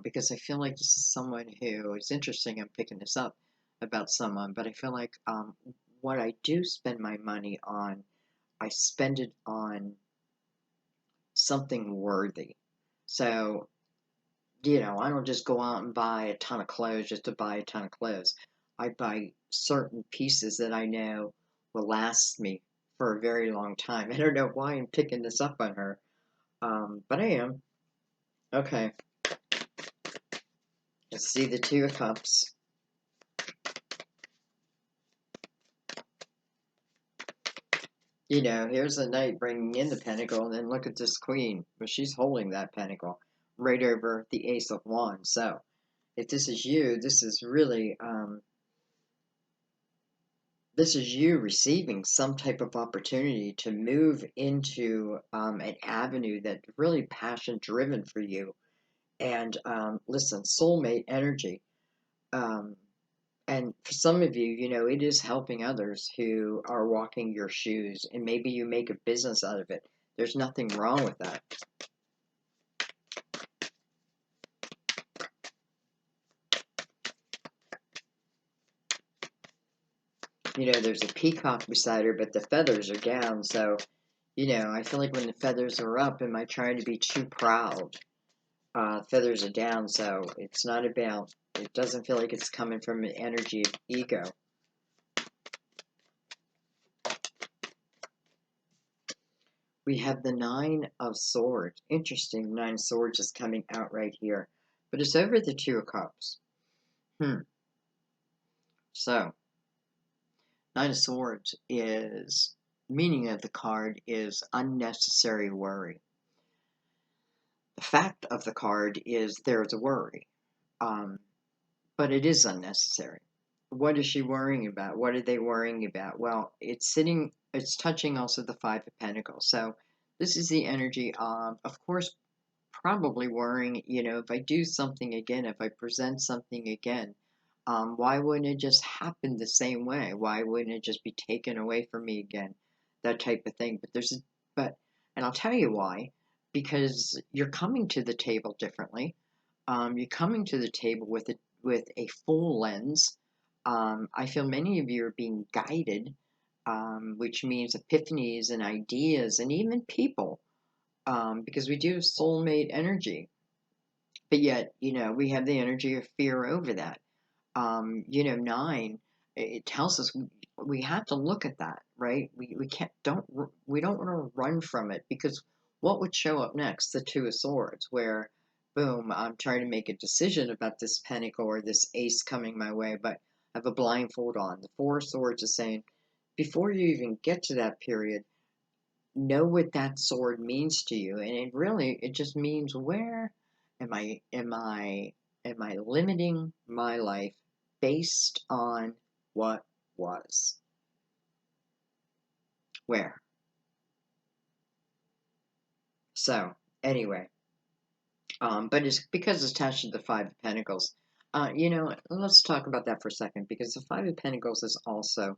[SPEAKER 1] because I feel like this is someone who, it's interesting. I'm picking this up about someone, but I feel like what I do spend my money on, I spend it on something worthy. So I don't just go out and buy a ton of clothes just to buy a ton of clothes. I buy certain pieces that I know will last me for a very long time. I don't know why I'm picking this up on her, but I am. Okay, let's see the Two of Cups. Here's the Knight bringing in the Pentacle, and then look at this Queen. Well, she's holding that Pentacle right over the Ace of Wands. So, if this is you, this is you receiving some type of opportunity to move into an avenue that's really passion driven for you. And listen, soulmate energy. Um, and for some of you, it is helping others who are walking your shoes, and maybe you make a business out of it. There's nothing wrong with that. There's a peacock beside her, but the feathers are down. So, I feel like when the feathers are up, am I trying to be too proud? Feathers are down, so it's not about, it doesn't feel like it's coming from an energy of ego. We have the Nine of Swords. Interesting, Nine of Swords is coming out right here. But it's over the Two of Cups. So, Nine of Swords is, meaning of the card is unnecessary worry. The fact of the card is there's a worry. But it is unnecessary. What is she worrying about? What are they worrying about? Well, it's touching also the Five of Pentacles. So this is the energy of course, probably worrying, if I do something again, if I present something again, why wouldn't it just happen the same way? Why wouldn't it just be taken away from me again? That type of thing. And I'll tell you why. Because you're coming to the table differently. You're coming to the table with a full lens. I feel many of you are being guided, which means epiphanies and ideas and even people, because we do have soulmate energy. But yet, we have the energy of fear over that. Nine, it tells us we have to look at that, right? We don't want to run from it, because what would show up next? The Two of Swords, where boom, I'm trying to make a decision about this pentacle or this ace coming my way, but I have a blindfold on. The Four of Swords is saying, before you even get to that period, know what that sword means to you. And it just means, where am I limiting my life based on what was? Where? So anyway, but it's because it's attached to the Five of Pentacles. Let's talk about that for a second, because the Five of Pentacles is also,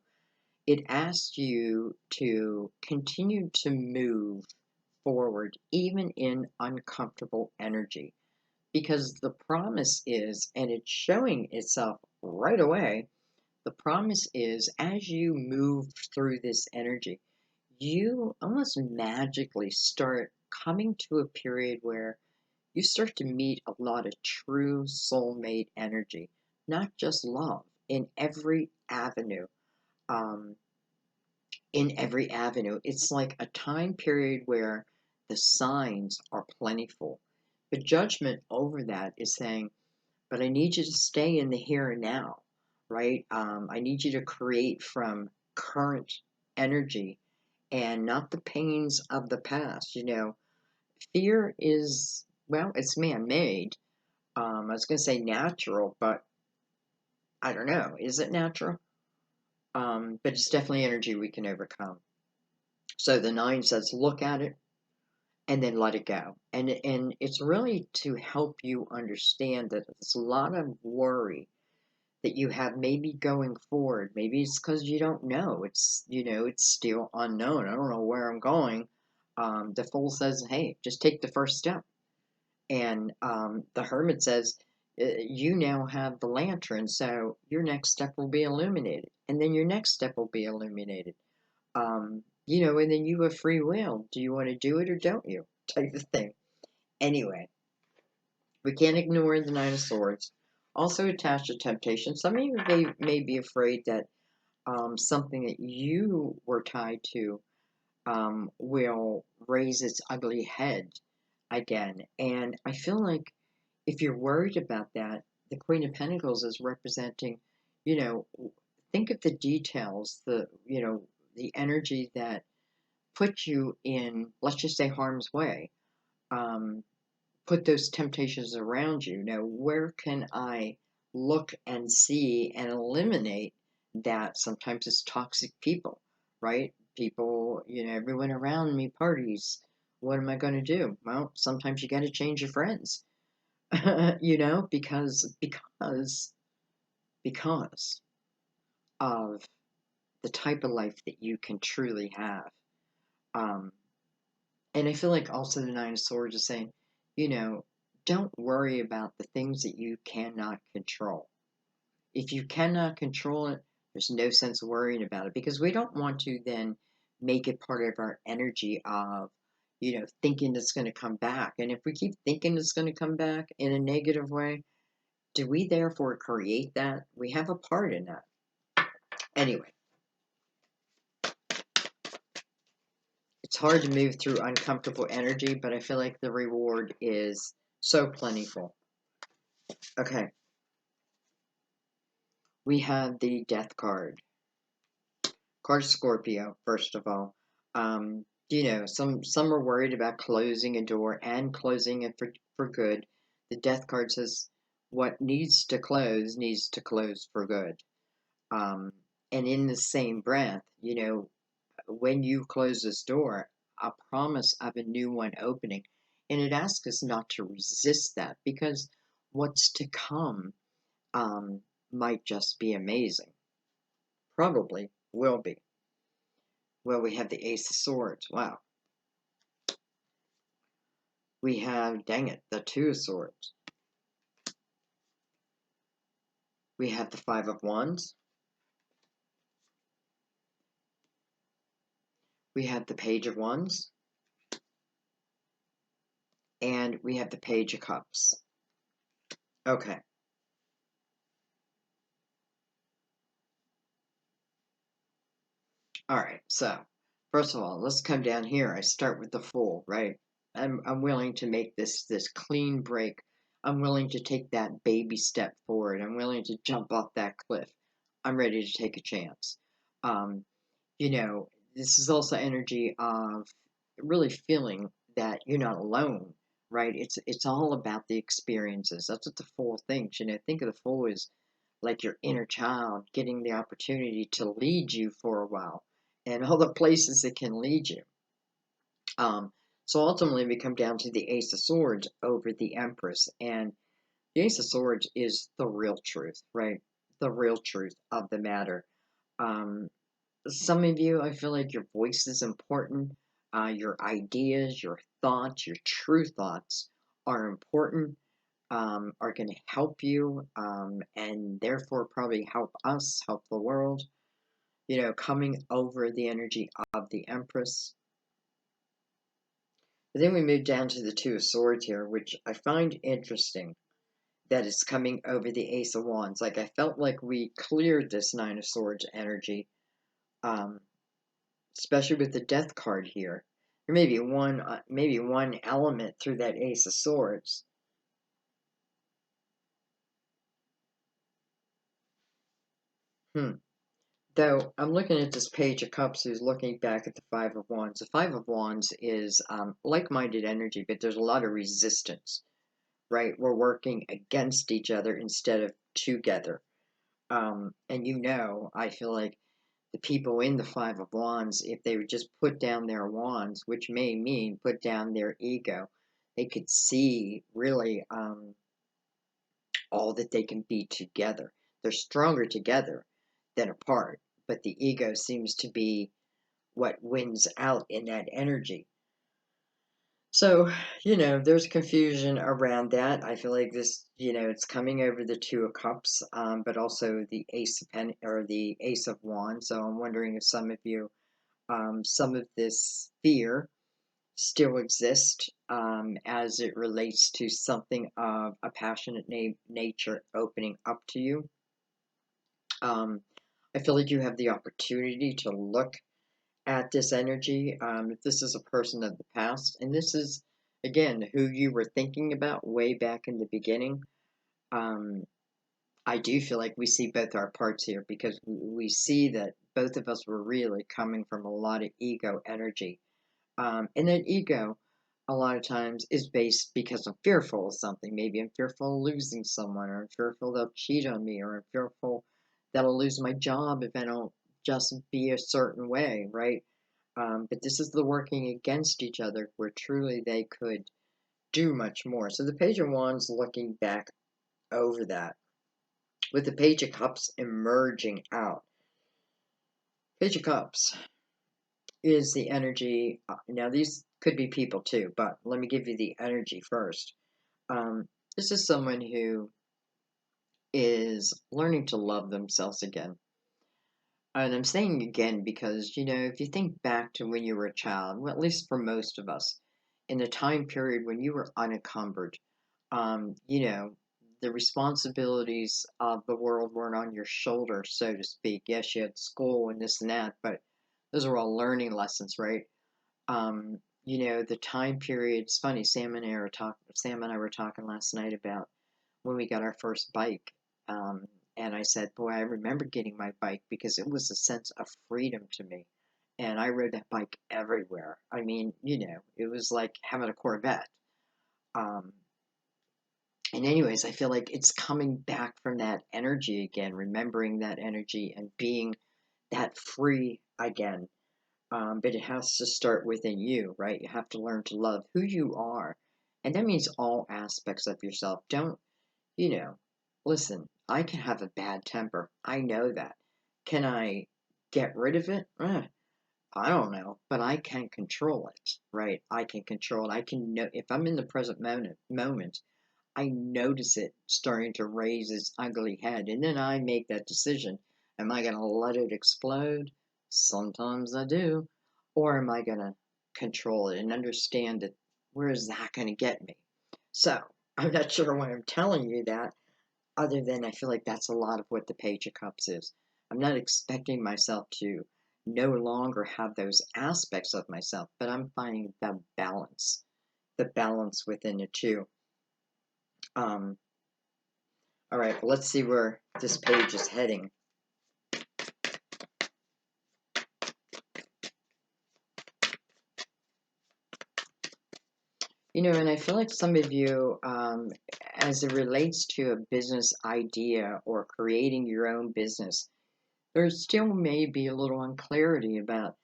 [SPEAKER 1] it asks you to continue to move forward, even in uncomfortable energy. Because the promise is, and it's showing itself right away, the promise is, as you move through this energy, you almost magically start coming to a period where you start to meet a lot of true soulmate energy, not just love, in every avenue. Um, in every avenue. It's like a time period where the signs are plentiful. The judgment over that is saying, but I need you to stay in the here and now, right? I need you to create from current energy and not the pains of the past. Fear is, well, it's man made. I was going to say natural, but I don't know. Is it natural? But it's definitely energy we can overcome. So the nine says, look at it and then let it go. And it's really to help you understand that there's a lot of worry that you have, maybe going forward. Maybe it's because you don't know. It's still unknown. I don't know where I'm going. The Fool says, hey, just take the first step. And the Hermit says, you now have the lantern, so your next step will be illuminated. And then your next step will be illuminated. And then you have free will. Do you want to do it or don't you? Type of thing. Anyway, we can't ignore the Nine of Swords. Also attached to temptation. Some of you may be afraid that something that you were tied to will raise its ugly head again. And I feel like if you're worried about that, the Queen of Pentacles is representing, you know, think of the details, the energy that put you in, let's just say, harm's way. Put those temptations around you. Now, where can I look and see and eliminate that? Sometimes it's toxic people, right? People, everyone around me parties. What am I going to do? Well, sometimes you got to change your friends, because of the type of life that you can truly have. Um, And I feel like also the Nine of Swords is saying, you know, don't worry about the things that you cannot control. If you cannot control it, there's no sense worrying about it, because we don't want to then make it part of our energy of, thinking it's going to come back. And if we keep thinking it's going to come back in a negative way, do we therefore create that? We have a part in that. Anyway, it's hard to move through uncomfortable energy, but I feel like the reward is so plentiful. Okay. We have the Death card. Card Scorpio, first of all. Some are worried about closing a door and closing it for good. The Death card says what needs to close for good. And in the same breath, when you close this door, a promise of a new one opening. And it asks us not to resist that, because what's to come might just be amazing. Probably will be. Well, we have the Ace of Swords. Wow. We have, dang it, the Two of Swords. We have the Five of Wands. We have the Page of Wands. And we have the Page of Cups. Okay. All right, so first of all, let's come down here. I start with the Fool, right? I'm willing to make this clean break. I'm willing to take that baby step forward. I'm willing to jump off that cliff. I'm ready to take a chance. Um, this is also energy of really feeling that you're not alone, right? It's all about the experiences. That's what the Fool thinks. Think of the Fool as like your inner child getting the opportunity to lead you for a while, and all the places it can lead you. Um, so ultimately, we come down to the Ace of Swords over the Empress, and the Ace of Swords is the real truth, right? The real truth of the matter. Um, some of you, I feel like your voice is important. Your ideas, your thoughts, your true thoughts are important, are going to help you, and therefore probably help us, help the world. Coming over the energy of the Empress. But then we move down to the Two of Swords here, which I find interesting that it's coming over the Ace of Wands. Like, I felt like we cleared this Nine of Swords energy, um, especially with the Death card here. There may be one element through that Ace of Swords. Though I'm looking at this Page of Cups who's looking back at the Five of Wands. The Five of Wands is like-minded energy, but there's a lot of resistance, right? We're working against each other instead of together. And I feel like the people in the Five of Wands, if they would just put down their wands, which may mean put down their ego, they could see really all that they can be together. They're stronger together than apart, but the ego seems to be what wins out in that energy. So, there's confusion around that. I feel like this, it's coming over the Two of Cups, but also the Ace of or the Ace of Wands. So I'm wondering if some of you, some of this fear still exists as it relates to something of a passionate nature opening up to you. I feel like you have the opportunity to look at this energy. If this is a person of the past, and this is, again, who you were thinking about way back in the beginning, um, I do feel like we see both our parts here because we see that both of us were really coming from a lot of ego energy. And that ego, a lot of times, is based because I'm fearful of something. Maybe I'm fearful of losing someone, or I'm fearful they'll cheat on me, or I'm fearful that I'll lose my job if I don't just be a certain way, right? But this is the working against each other where truly they could do much more. So the Page of Wands looking back over that, with the Page of Cups emerging out. Page of Cups is the energy. Now, these could be people too, but let me give you the energy first. Um, this is someone who is learning to love themselves again. And I'm saying again because, if you think back to when you were a child, well, at least for most of us, in the time period when you were unencumbered, the responsibilities of the world weren't on your shoulders, so to speak. Yes, you had school and this and that, but those are all learning lessons, right? The time period, it's funny, Sam and I were talking last night about when we got our first bike. And I said, boy, I remember getting my bike because it was a sense of freedom to me. And I rode that bike everywhere. I mean, it was like having a Corvette. Um, and anyways, I feel like it's coming back from that energy again, remembering that energy and being that free again. But it has to start within you, right? You have to learn to love who you are. And that means all aspects of yourself. Don't, you know, listen, I can have a bad temper. I know that. Can I get rid of it? I don't know, but I can control it, right? I can control it. I can know if I'm in the present moment, I notice it starting to raise its ugly head, and then I make that decision. Am I going to let it explode? Sometimes I do. Or am I going to control it and understand that where is that going to get me? So, I'm not sure why I'm telling you that, other than I feel like that's a lot of what the Page of Cups is. I'm not expecting myself to no longer have those aspects of myself, but I'm finding the balance within the two. Um, all right, well, let's see where this page is heading. And I feel like some of you, as it relates to a business idea or creating your own business, there still may be a little unclarity about.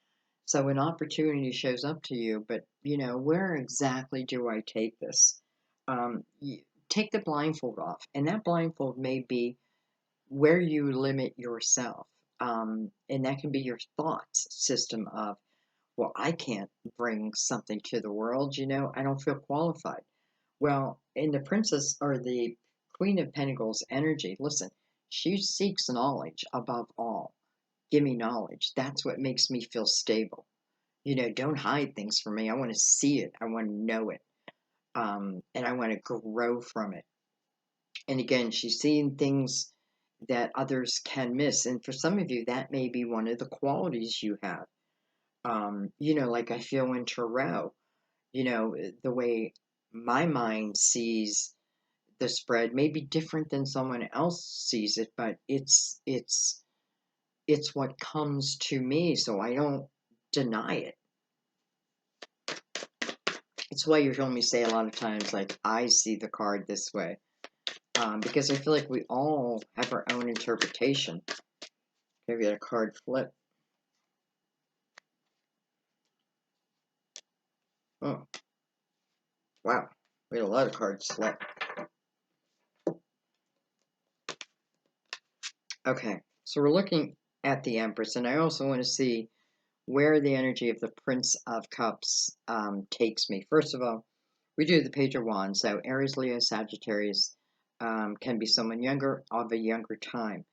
[SPEAKER 1] So an opportunity shows up to you, but where exactly do I take this? Take the blindfold off, and that blindfold may be where you limit yourself. And that can be your thoughts system of, well, I can't bring something to the world, I don't feel qualified. Well, in the princess or the Queen of Pentacles energy, listen, she seeks knowledge above all. Give me knowledge. That's what makes me feel stable. Don't hide things from me. I want to see it. I want to know it. And I want to grow from it. And again, she's seeing things that others can miss. And for some of you, that may be one of the qualities you have. Like I feel in Tarot, the way my mind sees the spread may be different than someone else sees it, but it's what comes to me, so I don't deny it. It's why you hear me say a lot of times, like, I see the card this way, because I feel like we all have our own interpretation. Give you a card flip. Oh, wow, we had a lot of cards flip. Okay, so we're looking at the Empress, and I also want to see where the energy of the Prince of Cups takes me. First of all, we do the Page of Wands, so Aries, Leo, Sagittarius can be someone younger, of a younger time.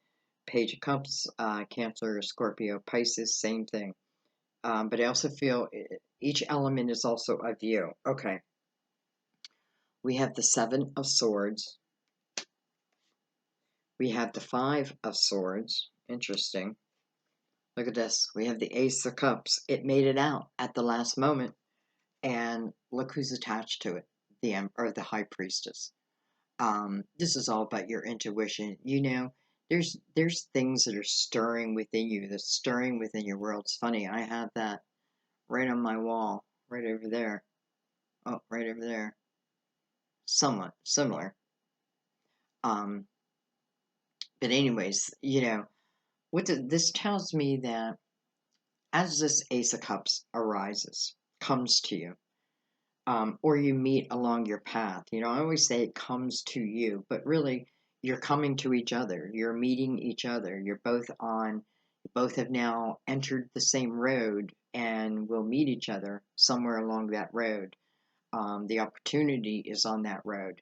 [SPEAKER 1] Page of Cups, Cancer, Scorpio, Pisces, same thing. But I also feel each element is also of you. Okay. We have the Seven of Swords. We have the Five of Swords. Interesting. Look at this. We have the Ace of Cups. It made it out at the last moment. And look who's attached to it. The High Priestess. This is all about your intuition. There's things that are stirring within you, that's stirring within your world. It's funny, I have that right on my wall, right over there. Oh, right over there. Somewhat similar. Um, but anyways, this tells me that as this Ace of Cups comes to you, or you meet along your path. I always say it comes to you, but really you're coming to each other. You're meeting each other. Both have now entered the same road and will meet each other somewhere along that road. The opportunity is on that road.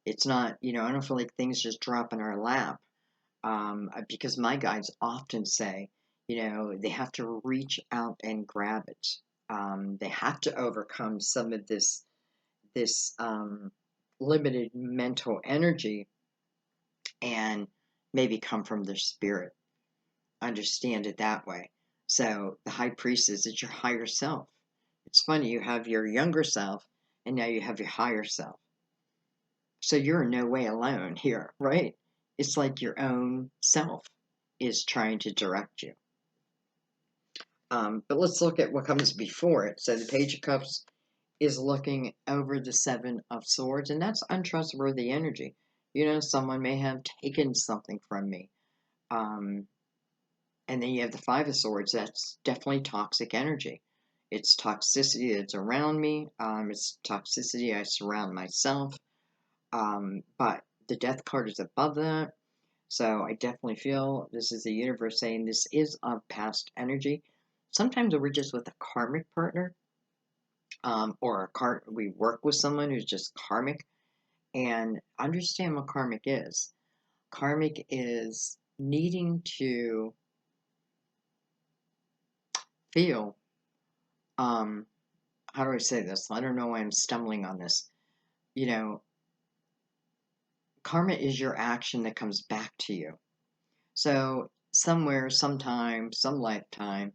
[SPEAKER 1] It's not, I don't feel like things just drop in our lap, because my guides often say, they have to reach out and grab it. They have to overcome some of this limited mental energy and maybe come from their spirit. Understand it that way. So the High Priestess is your higher self. It's funny, you have your younger self and now you have your higher self. So you're in no way alone here, right? It's like your own self is trying to direct you. But let's look at what comes before it. So the Page of Cups is looking over the Seven of Swords, and that's untrustworthy energy. Someone may have taken something from me. And then you have the Five of Swords. That's definitely toxic energy. It's toxicity that's around me. It's toxicity I surround myself. But the Death card is above that. So I definitely feel this is the universe saying this is of past energy. Sometimes we're just with a karmic partner, or we work with someone who's just karmic, and understand what karmic is. Karmic is needing to feel, how do I say this? I don't know why I'm stumbling on this. Karma is your action that comes back to you. So somewhere, sometime, some lifetime,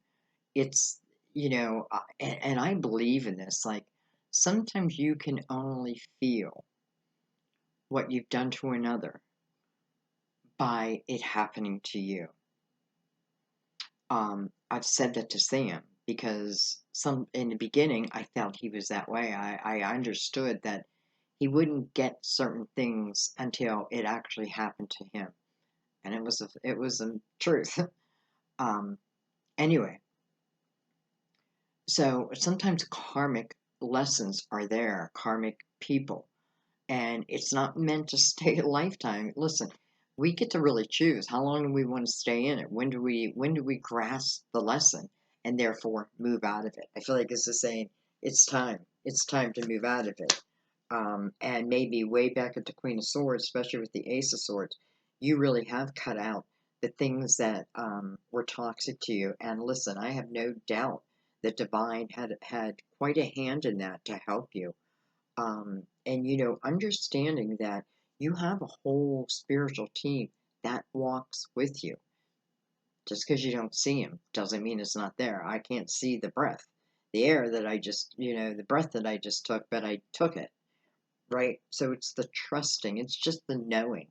[SPEAKER 1] it's, and I believe in this, like, sometimes you can only feel what you've done to another by it happening to you. I've said that to Sam. because in the beginning I felt he was that way. I understood that he wouldn't get certain things until it actually happened to him, and it was a truth. um, anyway, so sometimes karmic lessons are there, karmic people, and it's not meant to stay a lifetime. Listen, we get to really choose how long do we want to stay in it. When do we grasp the lesson and therefore move out of it? I feel like this is saying it's time to move out of it. And maybe way back at the Queen of Swords, especially with the Ace of Swords, you really have cut out the things that were toxic to you. And listen, I have no doubt that Divine had quite a hand in that to help you. And understanding that you have a whole spiritual team that walks with you. Just because you don't see him doesn't mean it's not there. I can't see the breath, the air that I just, the breath that I just took, but I took it, right? So it's the trusting, it's just the knowing.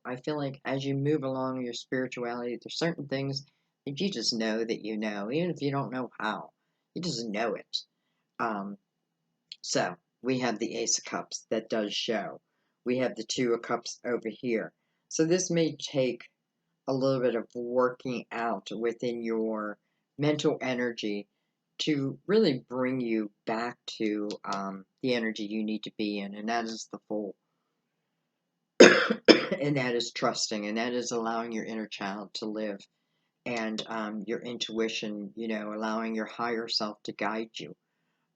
[SPEAKER 1] I feel like as you move along your spirituality, there's certain things that you just know that you know, even if you don't know how, you just know it. So we have the Ace of Cups that does show. We have the Two of Cups over here. So this may take a little bit of working out within your mental energy to really bring you back to the energy you need to be in, and that is the Fool. And that is trusting, and that is allowing your inner child to live, and your intuition, allowing your higher self to guide you.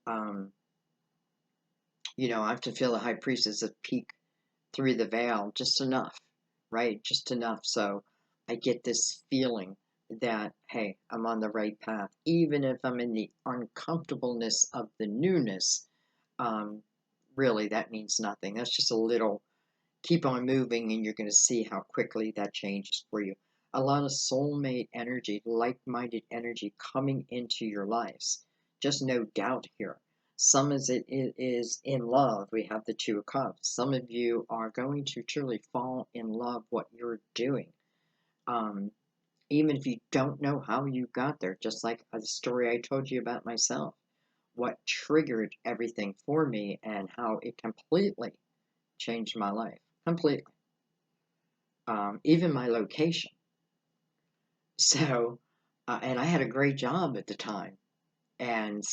[SPEAKER 1] Um, I have to feel the High Priestess of peek through the veil just enough, right? Just enough. So I get this feeling that, hey, I'm on the right path. Even if I'm in the uncomfortableness of the newness, really, that means nothing. That's just a little keep on moving, and you're going to see how quickly that changes for you. A lot of soulmate energy, like-minded energy coming into your lives. Just no doubt here. Some is it is in love. We have the Two of Cups. Some of you are going to truly fall in love what you're doing. Even if you don't know how you got there, just like the story I told you about myself, what triggered everything for me and how it completely changed my life. Completely. Even my location. So, and I had a great job at the time, and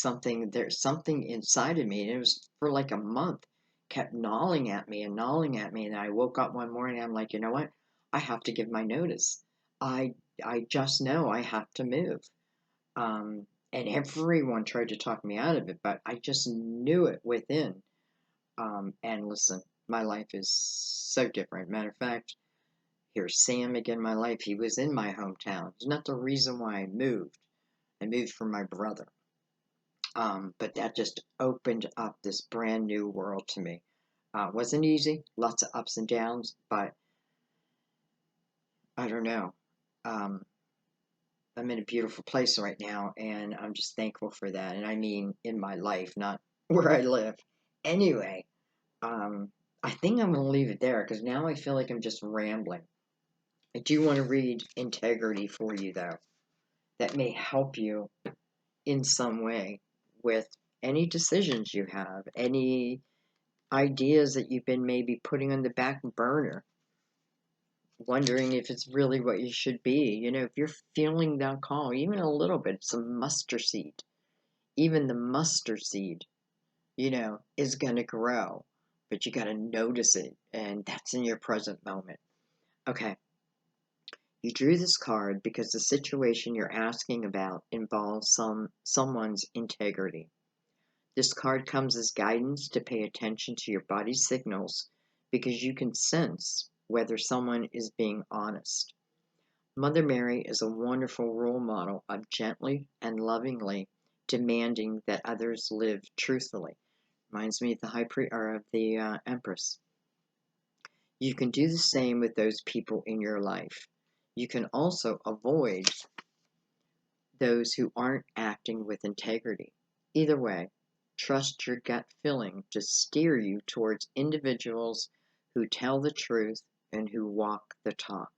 [SPEAKER 1] there's something inside of me, and it was for like a month, kept gnawing at me and gnawing at me, and I woke up one morning, I'm like, you know what? I have to give my notice. I just know I have to move. And everyone tried to talk me out of it, but I just knew it within. And listen, my life is so different. Matter of fact, here's Sam again in my life. He was in my hometown. It's not the reason why I moved. I moved for my brother. But that just opened up this brand new world to me. Wasn't easy, lots of ups and downs, but I don't know. Um, I'm in a beautiful place right now, and I'm just thankful for that. And I mean in my life, not where I live. Anyway, I think I'm going to leave it there because now I feel like I'm just rambling. I do want to read Integrity for you, though. That may help you in some way with any decisions you have, any ideas that you've been maybe putting on the back burner, wondering if it's really what you should be. If you're feeling that call, even a little bit, some mustard seed, even the mustard seed, is going to grow, but you got to notice it, and that's in your present moment. Okay. You drew this card because the situation you're asking about involves someone's integrity. This card comes as guidance to pay attention to your body's signals because you can sense whether someone is being honest. Mother Mary is a wonderful role model of gently and lovingly demanding that others live truthfully. Reminds me of the Empress. You can do the same with those people in your life. You can also avoid those who aren't acting with integrity. Either way, trust your gut feeling to steer you towards individuals who tell the truth and who walk the talk.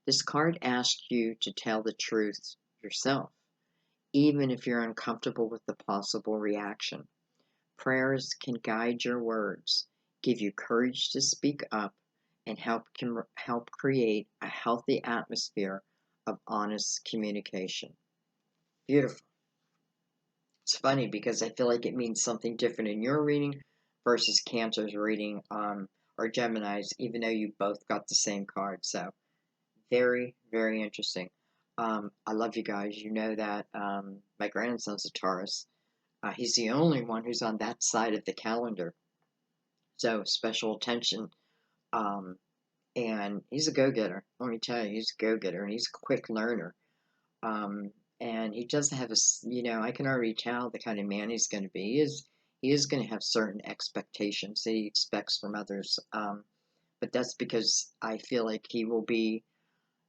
[SPEAKER 1] This card asks you to tell the truth yourself. even if you're uncomfortable with the possible reaction. Prayers can guide your words, give you courage to speak up, and help create a healthy atmosphere of honest communication. Beautiful. It's funny because I feel like it means something different in your reading versus Cancer's reading, or Gemini's, even though you both got the same card. So very, very interesting. I love you guys. You know that my grandson's a Taurus. He's the only one who's on that side of the calendar. So special attention. Um, and he's a go-getter. Let me tell you, he's a go-getter, and he's a quick learner. Um, and he does have I can already tell the kind of man he's going to be. He is going to have certain expectations that he expects from others. But that's because I feel like he will be,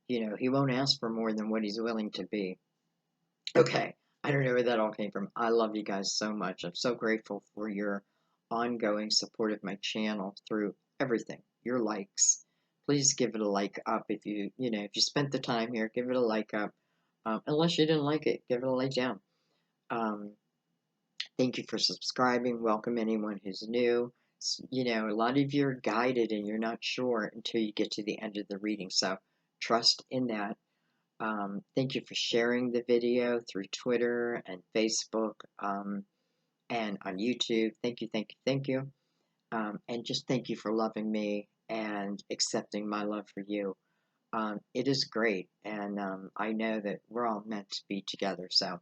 [SPEAKER 1] he won't ask for more than what he's willing to be. Okay, I don't know where that all came from. I love you guys so much. I'm so grateful for your ongoing support of my channel through everything. Your likes. Please give it a like up if if you spent the time here, give it a like up. Unless you didn't like it, give it a like down. Um, Thank you for subscribing. Welcome anyone who's new. A lot of you are guided and you're not sure until you get to the end of the reading. So trust in that. Thank you for sharing the video through Twitter and Facebook, and on YouTube. Thank you, thank you, thank you. And just thank you for loving me and accepting my love for you. It is great, and I know that we're all meant to be together. So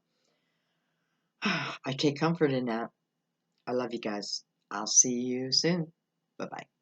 [SPEAKER 1] I take comfort in that. I love you guys. I'll see you soon. Bye bye.